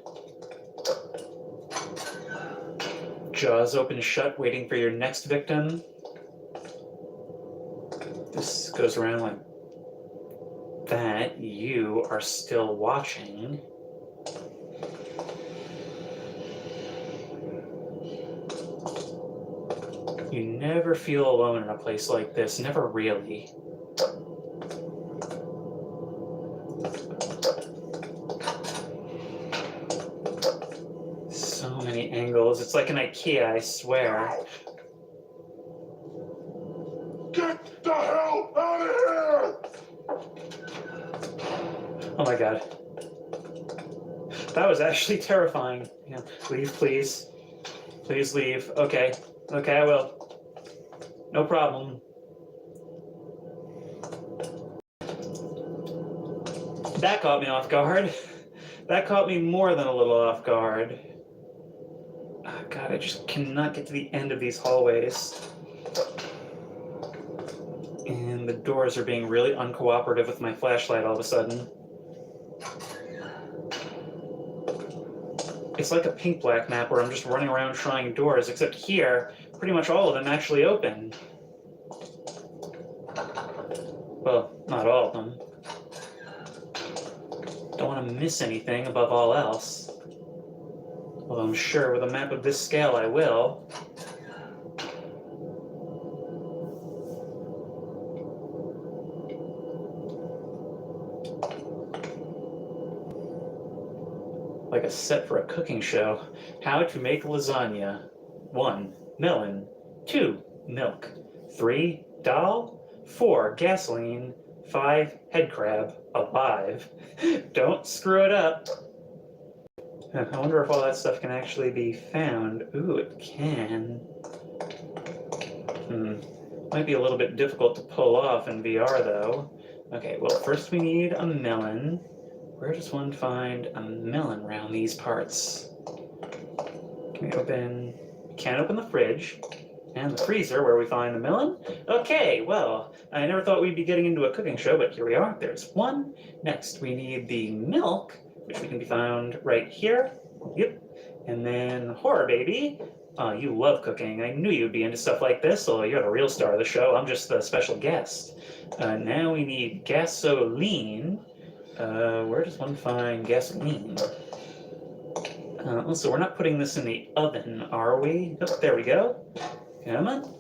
Jaws open shut, waiting for your next victim. This goes around like that. You are still watching. You never feel alone in a place like this. Never really. So many angles. It's like an IKEA, I swear. Get the hell out of here! Oh my god. That was actually terrifying. Yeah. Leave, please. Please leave. Okay. Okay, I will. No problem. That caught me off guard. That caught me more than a little off guard. Oh, God, I just cannot get to the end of these hallways. And the doors are being really uncooperative with my flashlight all of a sudden. It's like a pink-black map where I'm just running around trying doors, except here, pretty much all of them actually open. Well, not all of them. Don't want to miss anything above all else. Although I'm sure with a map of this scale I will. Like a set for a cooking show. How to make lasagna. 1. Melon. 2. Milk. 3. Dal. 4. Gasoline. 5. Head crab. Alive. Don't screw it up. I wonder if all that stuff can actually be found. Ooh, it can. Might be a little bit difficult to pull off in VR, though. Okay, well, first we need a melon. Where does one find a melon around these parts? Can we open... Can't open the fridge. And the freezer, where we find the melon. Okay, well, I never thought we'd be getting into a cooking show, but here we are. There's one. Next, we need the milk, which can be found right here. Yep. And then horror baby. You love cooking. I knew you'd be into stuff like this, so you're the real star of the show. I'm just the special guest. Now we need gasoline. Where does one find gasoline? So we're not putting this in the oven, are we? Oh, there we go. Come on.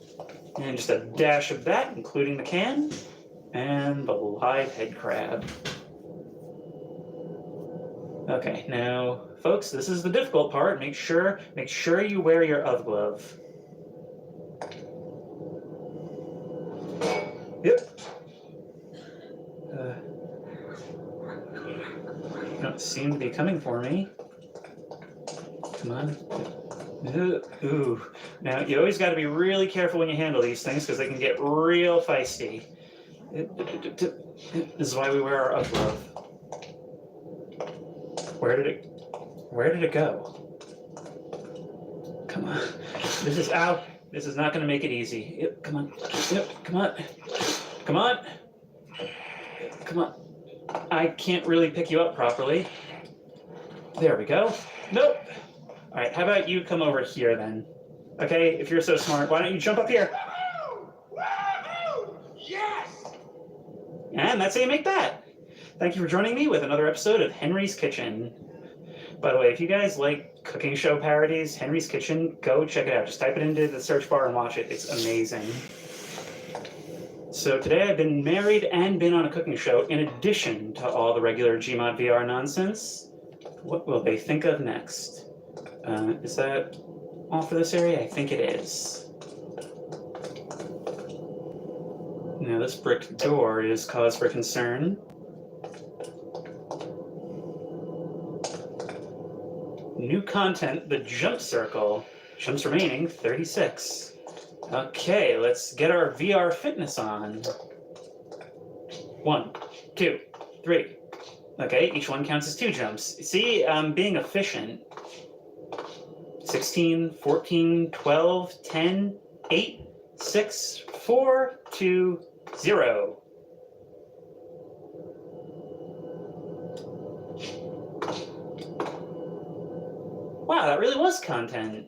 And just a dash of that, including the can. And the live head crab. Okay, now, folks, this is the difficult part. Make sure you wear your oven glove. Yep. Don't seem to be coming for me. Come on. Ooh, Now, you always got to be really careful when you handle these things because they can get real feisty. This is why we wear our upglove. Where did it go? Come on. This is out. This is not going to make it easy. Yep, come on. Yep, come on. Come on. Come on. I can't really pick you up properly. There we go. Nope. All right, how about you come over here then? Okay, if you're so smart, why don't you jump up here? Yes! And that's how you make that. Thank you for joining me with another episode of Henry's Kitchen. By the way, if you guys like cooking show parodies, Henry's Kitchen, go check it out. Just type it into the search bar and watch it. It's amazing. So today I've been married and been on a cooking show in addition to all the regular GMOD VR nonsense. What will they think of next? Is that all for this area? I think it is. Now this brick door is cause for concern. New content, the jump circle. Jumps remaining, 36. Okay, let's get our VR fitness on. 1, 2, 3. Okay, each one counts as 2 jumps. See, I'm being efficient. 16, 14, 12, 10, 8, 6, 4, 2, 0. Wow, that really was content.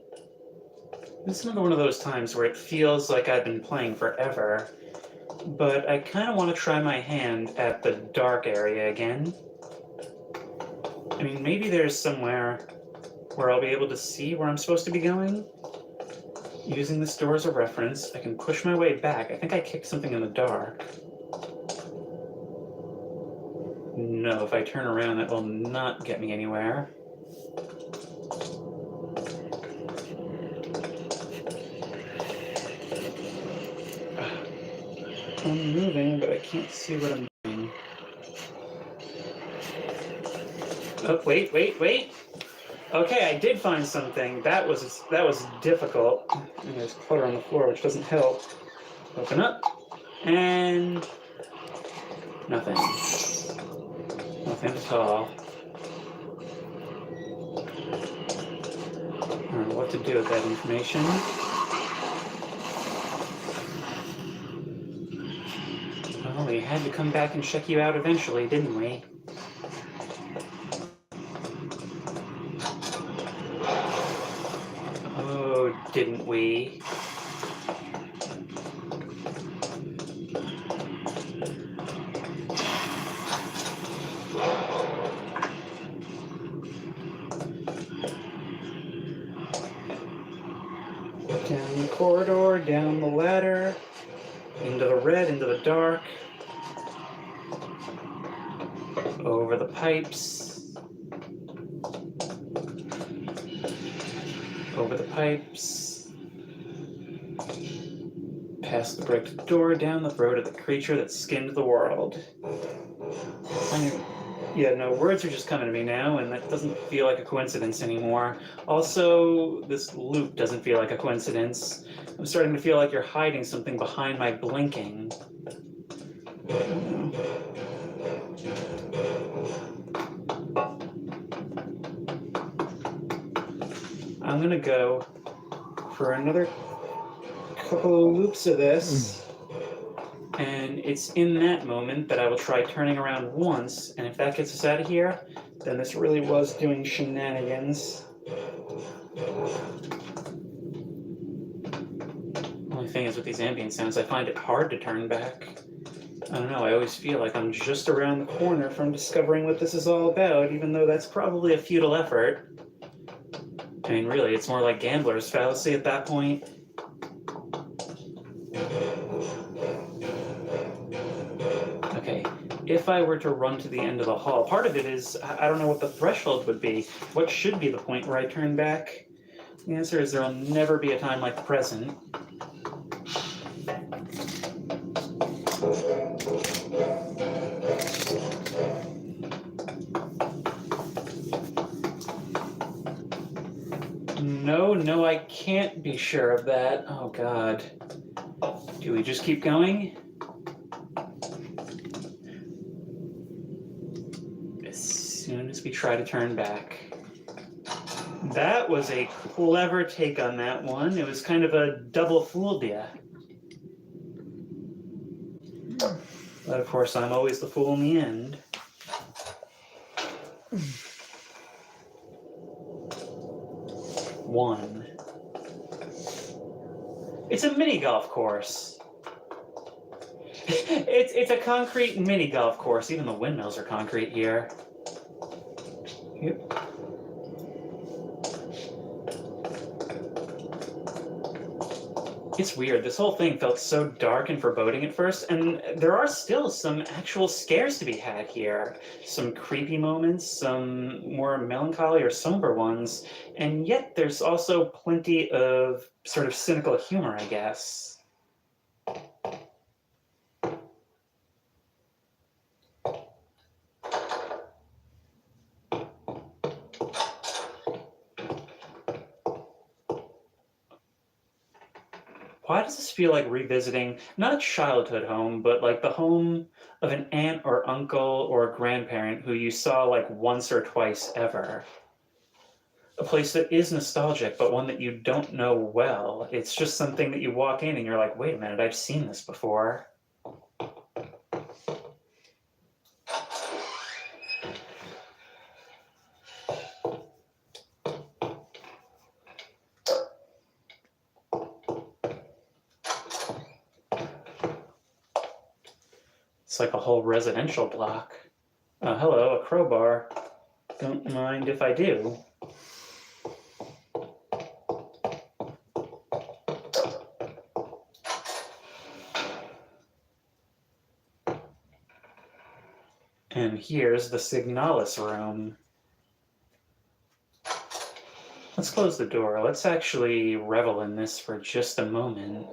This is another one of those times where it feels like I've been playing forever, but I kind of want to try my hand at the dark area again. I mean, maybe there's somewhere where I'll be able to see where I'm supposed to be going. Using this door as a reference, I can push my way back. I think I kicked something in the dark. No, if I turn around, that will not get me anywhere. I'm moving, but I can't see what I'm doing. Oh, wait. Okay, I did find something. That was difficult. And there's clutter on the floor, which doesn't help. Open up, and nothing. Nothing at all. I don't know what to do with that information. Well, we had to come back and check you out eventually, didn't we? Oh, didn't we? Down the corridor, down the ladder, into the red, into the dark, over the pipes, over the pipes, past the brick door, down the throat of the creature that skinned the world. Yeah, no, words are just coming to me now, and that doesn't feel like a coincidence anymore. Also, this loop doesn't feel like a coincidence. I'm starting to feel like you're hiding something behind my blinking. I'm gonna go for another couple of loops of this. And it's in that moment that I will try turning around once, and if that gets us out of here, then this really was doing shenanigans. Only thing is with these ambient sounds, I find it hard to turn back. I don't know, I always feel like I'm just around the corner from discovering what this is all about, even though that's probably a futile effort. I mean, really, it's more like gambler's fallacy at that point. Okay, if I were to run to the end of the hall, part of it is, I don't know what the threshold would be. What should be the point where I turn back? The answer is there will never be a time like the present. No, I can't be sure of that. Oh god. Do we just keep going? As soon as we try to turn back. That was a clever take on that one. It was kind of a double fooled ya. But of course, I'm always the fool in the end. One. It's a mini golf course. It's a concrete mini golf course. Even the windmills are concrete here. Yep. It's weird. This whole thing felt so dark and foreboding at first, and there are still some actual scares to be had here. Some creepy moments, some more melancholy or somber ones, and yet there's also plenty of sort of cynical humor, I guess. Why does this feel like revisiting, not a childhood home, but like the home of an aunt or uncle or grandparent who you saw like once or twice ever? A place that is nostalgic, but one that you don't know well. It's just something that you walk in and you're like, wait a minute, I've seen this before. It's like a whole residential block. Hello, a crowbar. Don't mind if I do. And here's the Signalis room. Let's close the door. Let's actually revel in this for just a moment.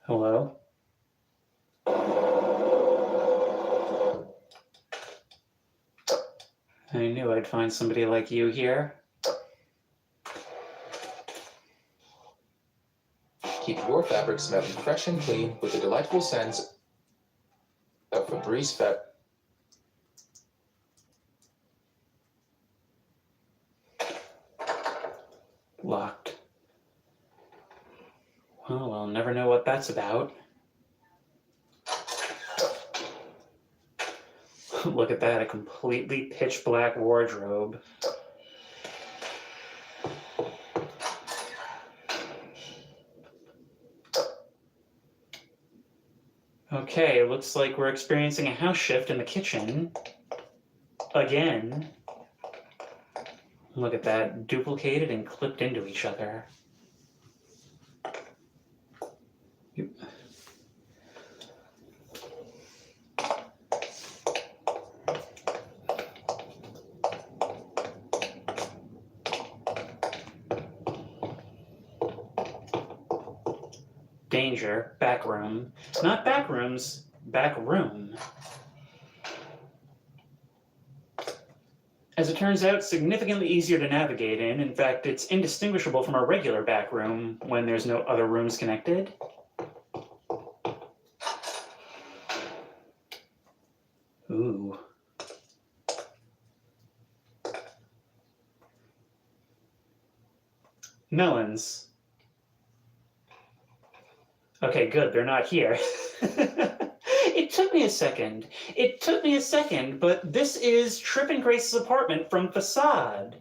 Hello? I knew I'd find somebody like you here. Keep your fabric smelling fresh and clean with the delightful scents of Febreze Feb. Locked. Well, I'll never know what that's about. Look at that, a completely pitch black wardrobe. Okay, looks like we're experiencing a house shift in the kitchen. Again. Look at that, duplicated and clipped into each other. Yep. Danger, back room. Not back rooms, back room. As it turns out, significantly easier to navigate in. In fact, it's indistinguishable from a regular back room when there's no other rooms connected. Ooh. Melons. Okay, good, they're not here. It took me a second. It took me a second, but this is Trip and Grace's apartment from Facade.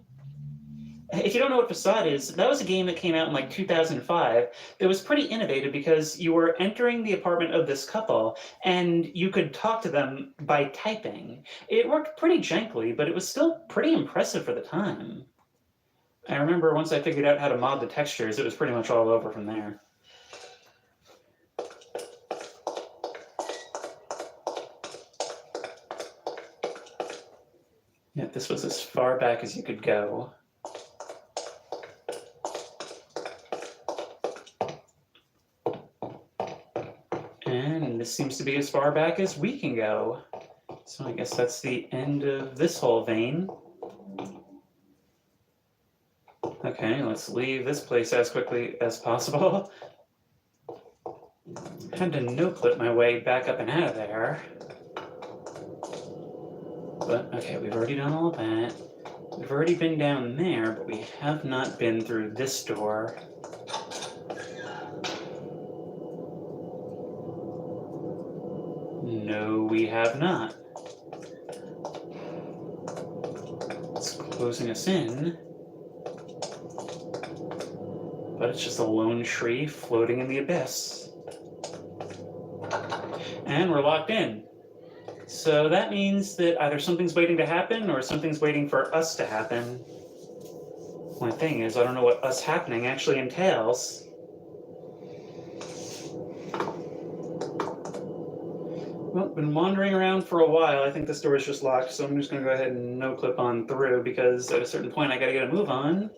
If you don't know what Facade is, that was a game that came out in like 2005 that was pretty innovative because you were entering the apartment of this couple and you could talk to them by typing. It worked pretty jankily, but it was still pretty impressive for the time. I remember once I figured out how to mod the textures, it was pretty much all over from there. Yeah, this was as far back as you could go. And this seems to be as far back as we can go. So I guess that's the end of this whole vein. Okay, let's leave this place as quickly as possible. Had to no-clip my way back up and out of there. But, okay, we've already done all of that. We've already been down there, but we have not been through this door. No, we have not. It's closing us in. But it's just a lone tree floating in the abyss. And we're locked in. So that means that either something's waiting to happen or something's waiting for us to happen. Only thing is, I don't know what us happening actually entails. Well, been wandering around for a while. I think this door is just locked, so I'm just going to go ahead and no-clip on through because at a certain point I got to get a move on.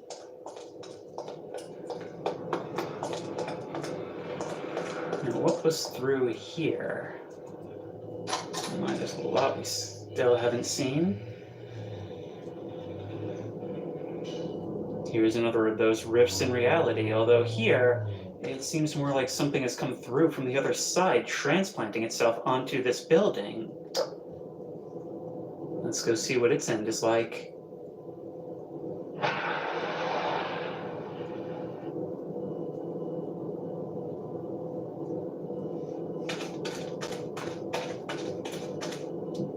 Now, what was through here? There's a lot we still haven't seen. Here's another of those rifts in reality, although here it seems more like something has come through from the other side, transplanting itself onto this building. Let's go see what its end is like.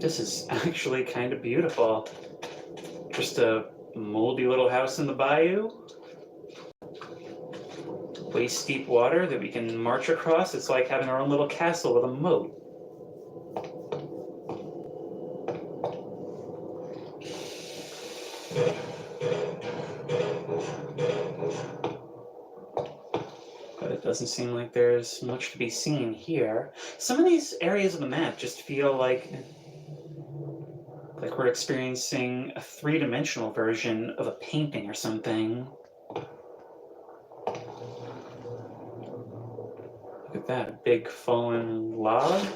This is actually kind of beautiful. Just a moldy little house in the bayou. Waist deep water that we can march across. It's like having our own little castle with a moat. But it doesn't seem like there's much to be seen here. Some of these areas of the map just feel like we're experiencing a three-dimensional version of a painting or something. Look at that, a big fallen log.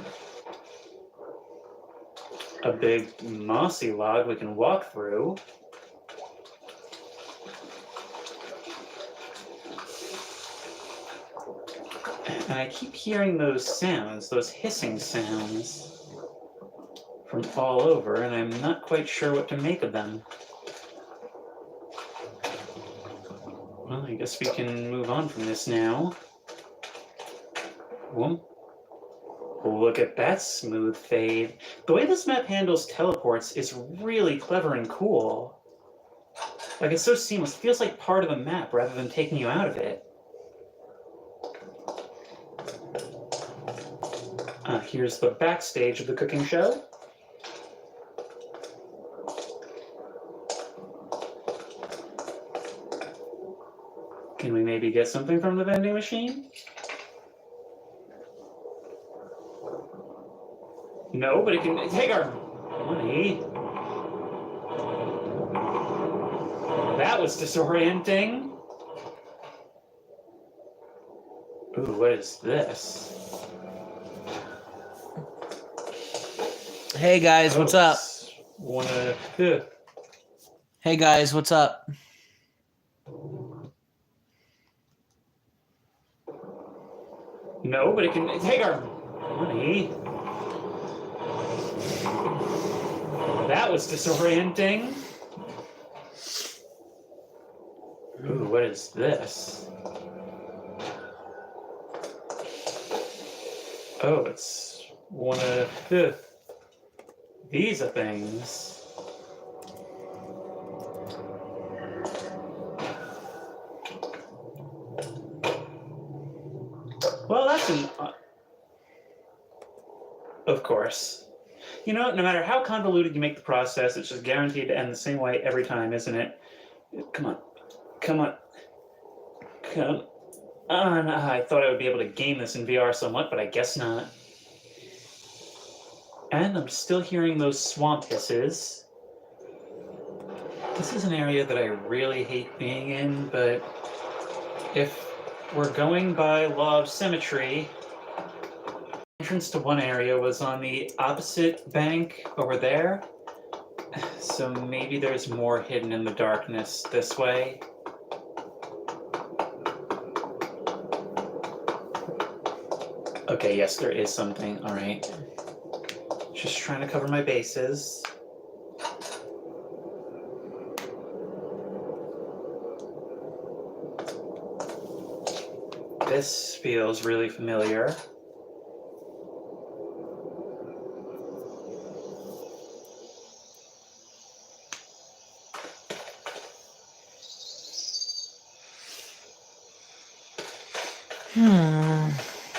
A big mossy log we can walk through. And I keep hearing those sounds, those hissing sounds from all over, and I'm not quite sure what to make of them. Well, I guess we can move on from this now. Whoa. Look at that smooth fade. The way this map handles teleports is really clever and cool. Like, it's so seamless. It feels like part of the map rather than taking you out of it. Here's the backstage of the cooking show. Can we maybe get something from the vending machine? No, but it can take our money. That was disorienting. Ooh, what is this? Hey guys, what's up? Yeah. Hey guys, what's up? No, but it can take our money. That was disorienting. Ooh, what is this? Oh, it's one of these are things. Well, that's an... of course. You know, no matter how convoluted you make the process, it's just guaranteed to end the same way every time, isn't it? Come on. Come on. Come on. I thought I would be able to game this in VR somewhat, but I guess not. And I'm still hearing those swamp hisses. This is an area that I really hate being in, but if we're going by law of symmetry, entrance to one area was on the opposite bank over there, so maybe there's more hidden in the darkness this way. Okay, yes, there is something. All right. Just trying to cover my bases. This feels really familiar.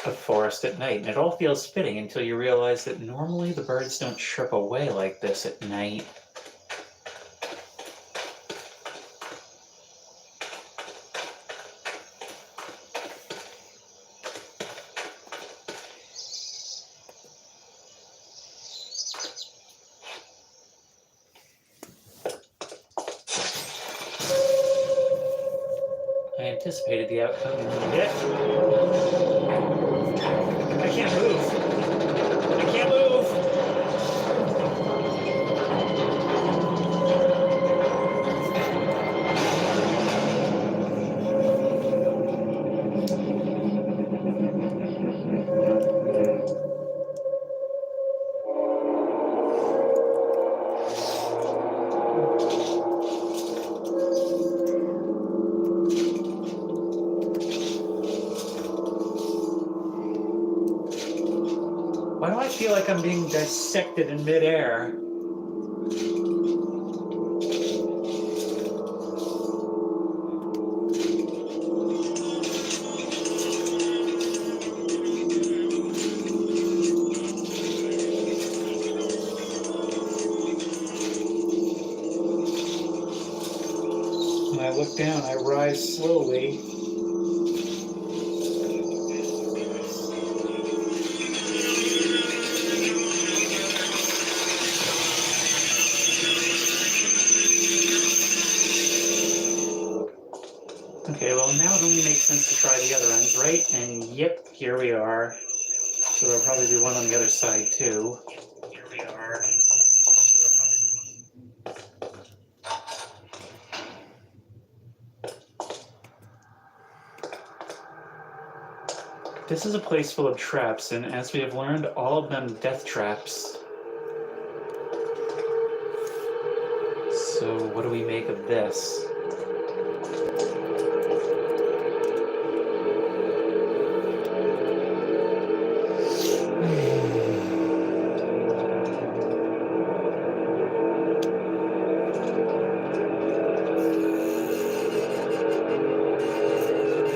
A forest at night, and it all feels fitting until you realize that normally the birds don't chirp away like this at night. I anticipated the outcome. Yeah. I can't move. I can't move. Why do I feel like I'm being dissected in midair? When I look down, I rise slowly. Okay, well now it only makes sense to try the other ends, right? And yep, here we are. So there'll probably be one on the other side too. Here we are. This is a place full of traps, and as we have learned, all of them death traps. So what do we make of this?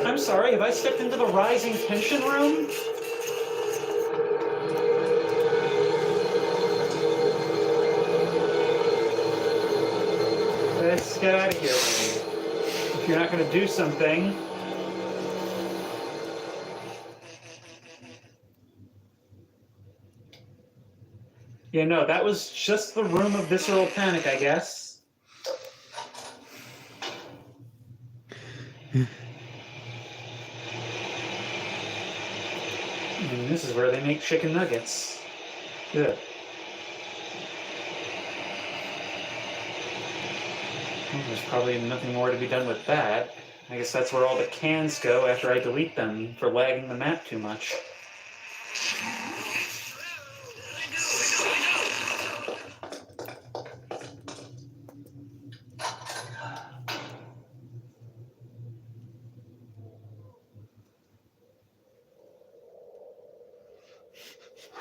I'm sorry, have I stepped into the rising tension room? Let's get out of here. If you're not going to do something. Yeah, no, that was just the room of visceral panic, I guess. And this is where they make chicken nuggets. Good. Well, there's probably nothing more to be done with that. I guess that's where all the cans go after I delete them for lagging the map too much.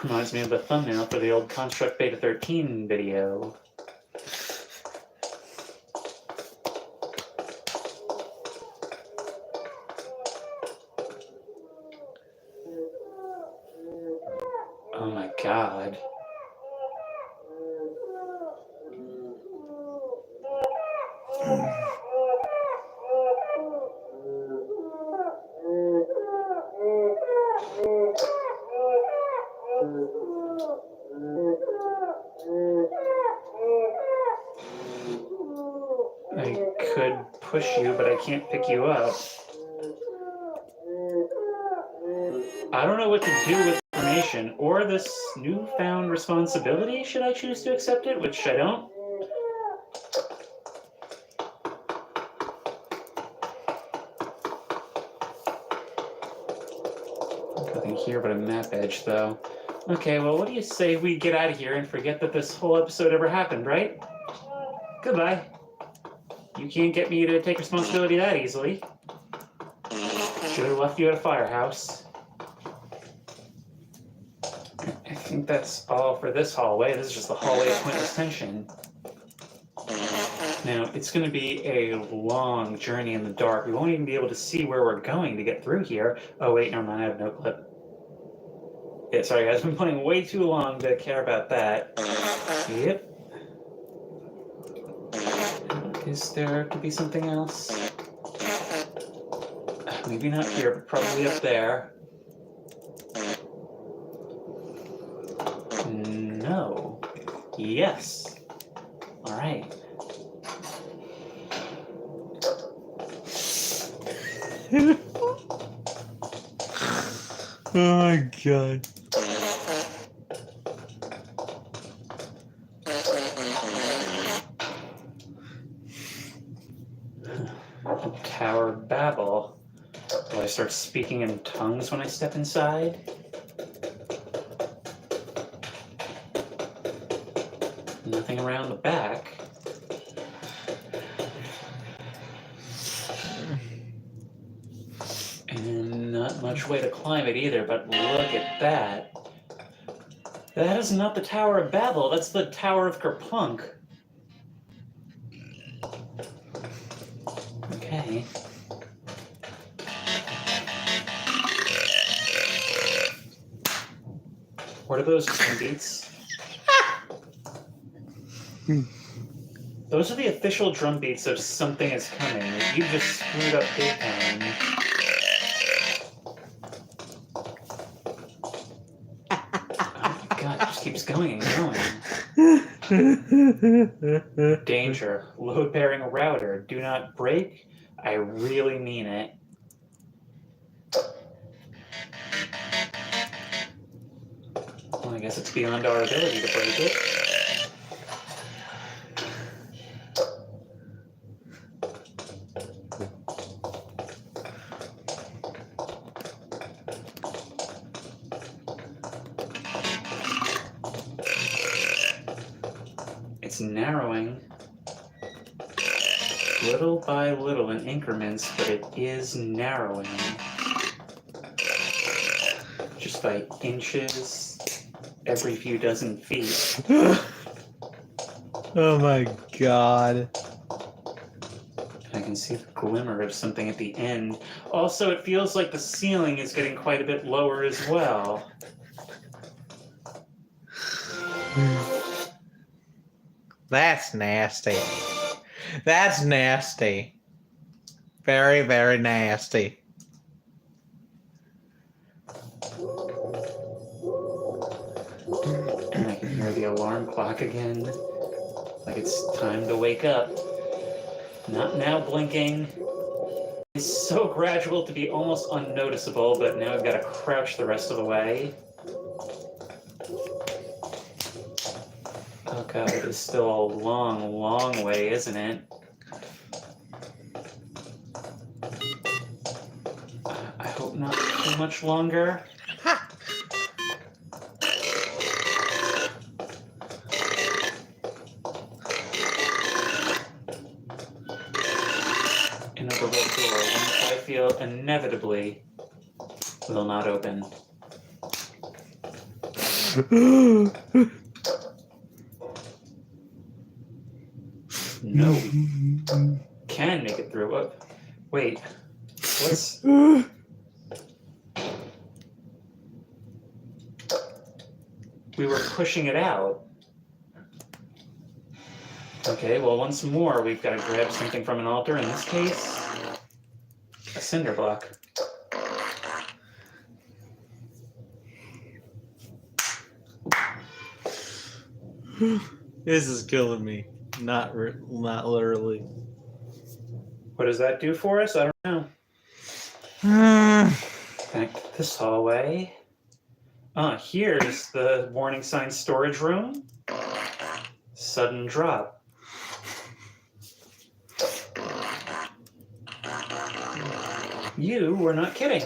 Reminds me of the thumbnail for the old Construct Beta 13 video. Oh my god. I could push you, but I can't pick you up. I don't know what to do with information or this newfound responsibility, should I choose to accept it, which I don't. Nothing here but a map edge, though. Okay, well, what do you say we get out of here and forget that this whole episode ever happened, right? Goodbye. You can't get me to take responsibility that easily. Should have left you at a firehouse. I think that's all for this hallway. This is just the hallway of pointless tension. Now, it's going to be a long journey in the dark. We won't even be able to see where we're going to get through here. Oh, wait, never mind. I have no clip. Yeah, sorry, guys. I've been playing way too long to care about that. Yep. Is there to be something else? Maybe not here, but probably up there. No. Yes. All right. Oh my god. Tower of Babel. Will I start speaking in tongues when I step inside? Nothing around the back. And not much way to climb it either, but look at that. That is not the Tower of Babel, that's the Tower of Kerplunk. Okay. What are those drum beats? Those are the official drum beats of something is coming. You just screwed up big time. Oh my god, it just keeps going and going. Danger. Load-bearing router. Do not break. I really mean it. Well, I guess it's beyond our ability to break it. It's narrowing little by little in increments, but it is narrowing. Just by inches every few dozen feet. Oh my god. I can see the glimmer of something at the end. Also, it feels like the ceiling is getting quite a bit lower as well. That's nasty. That's nasty. Very, very nasty. And I can hear the alarm clock again. Like it's time to wake up. Not now blinking. It's so gradual to be almost unnoticeable, but now I've got to crouch the rest of the way. Oh god, it is still a long, long way, isn't it? I hope not too much longer. Another red door, one I feel inevitably will not open. No, we can make it through. What? Wait, what's... We were pushing it out. Okay, well, once more, we've got to grab something from an altar. In this case, a cinder block. This is killing me. Not literally. What does that do for us? I don't know. Back to this hallway. Here's the warning sign storage room. Sudden drop. You were not kidding.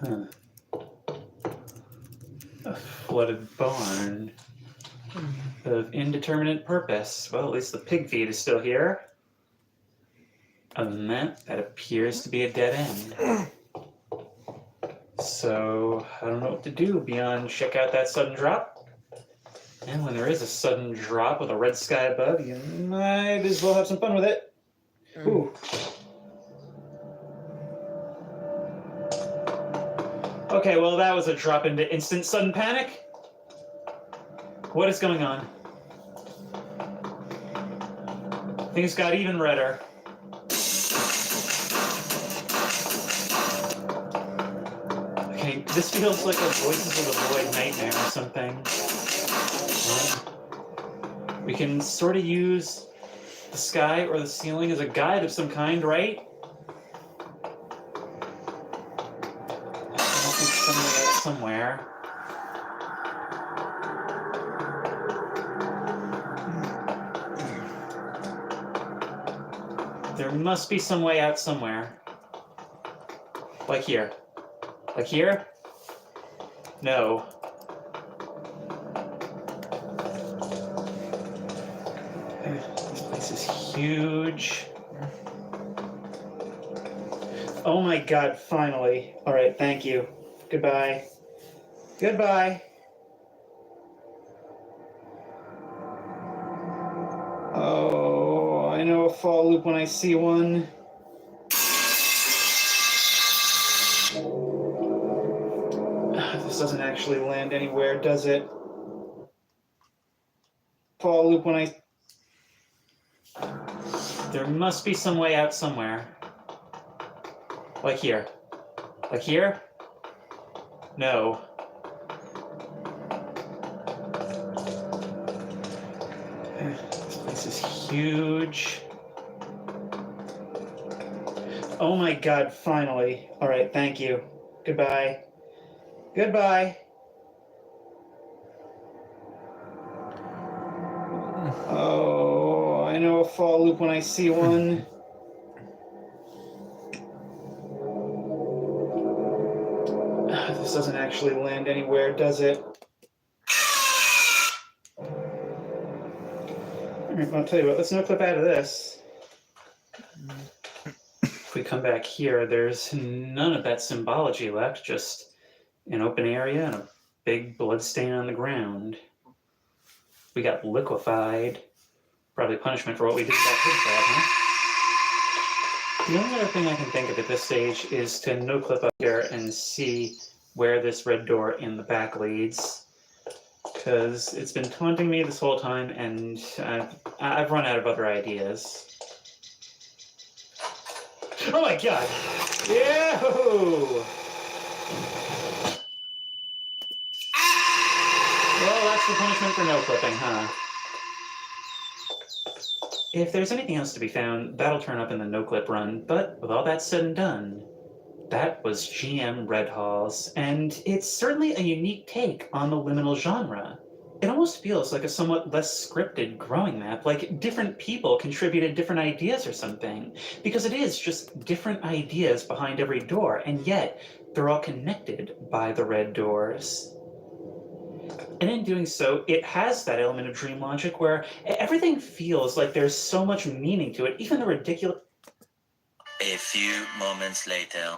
Huh. A flooded barn of indeterminate purpose. Well, at least the pig feed is still here. Other than that, that appears to be a dead end. So, I don't know what to do beyond check out that sudden drop. And when there is a sudden drop with a red sky above, you might as well have some fun with it. Ooh. Okay, well, that was a drop into instant sudden panic. What is going on? Things got even redder. Okay, this feels like a Voices of the Void nightmare or something. We can sort of use the sky or the ceiling as a guide of some kind, right? Somewhere. There must be some way out somewhere. Like here. Like here? No. This place is huge. Oh my god, finally. Alright, thank you. Goodbye. Goodbye. Oh, I know a fall loop when I see one. This doesn't actually land anywhere, does it? Fall loop when I... There must be some way out somewhere. Like here. Like here? No. This place is huge. Oh my god, finally. Alright, thank you. Goodbye. Goodbye. Oh, I know a fall loop when I see one. This doesn't actually land anywhere, does it? Alright, I'll tell you what, let's no clip out of this. If we come back here, there's none of that symbology left, just an open area and a big blood stain on the ground. We got liquefied. Probably punishment for what we did to that pig trap, huh? The only other thing I can think of at this stage is to no clip up here and see where this red door in the back leads. Because it's been taunting me this whole time and I've run out of other ideas. Oh my god! Yahoo! Well, that's the punishment for no clipping, huh? If there's anything else to be found, that'll turn up in the no-clip run, but with all that said and done, that was GM Red Halls, and it's certainly a unique take on the liminal genre. It almost feels like a somewhat less scripted growing map, like different people contributed different ideas or something, because it is just different ideas behind every door, and yet they're all connected by the red doors. And in doing so, it has that element of dream logic where everything feels like there's so much meaning to it, even the ridiculous... A few moments later.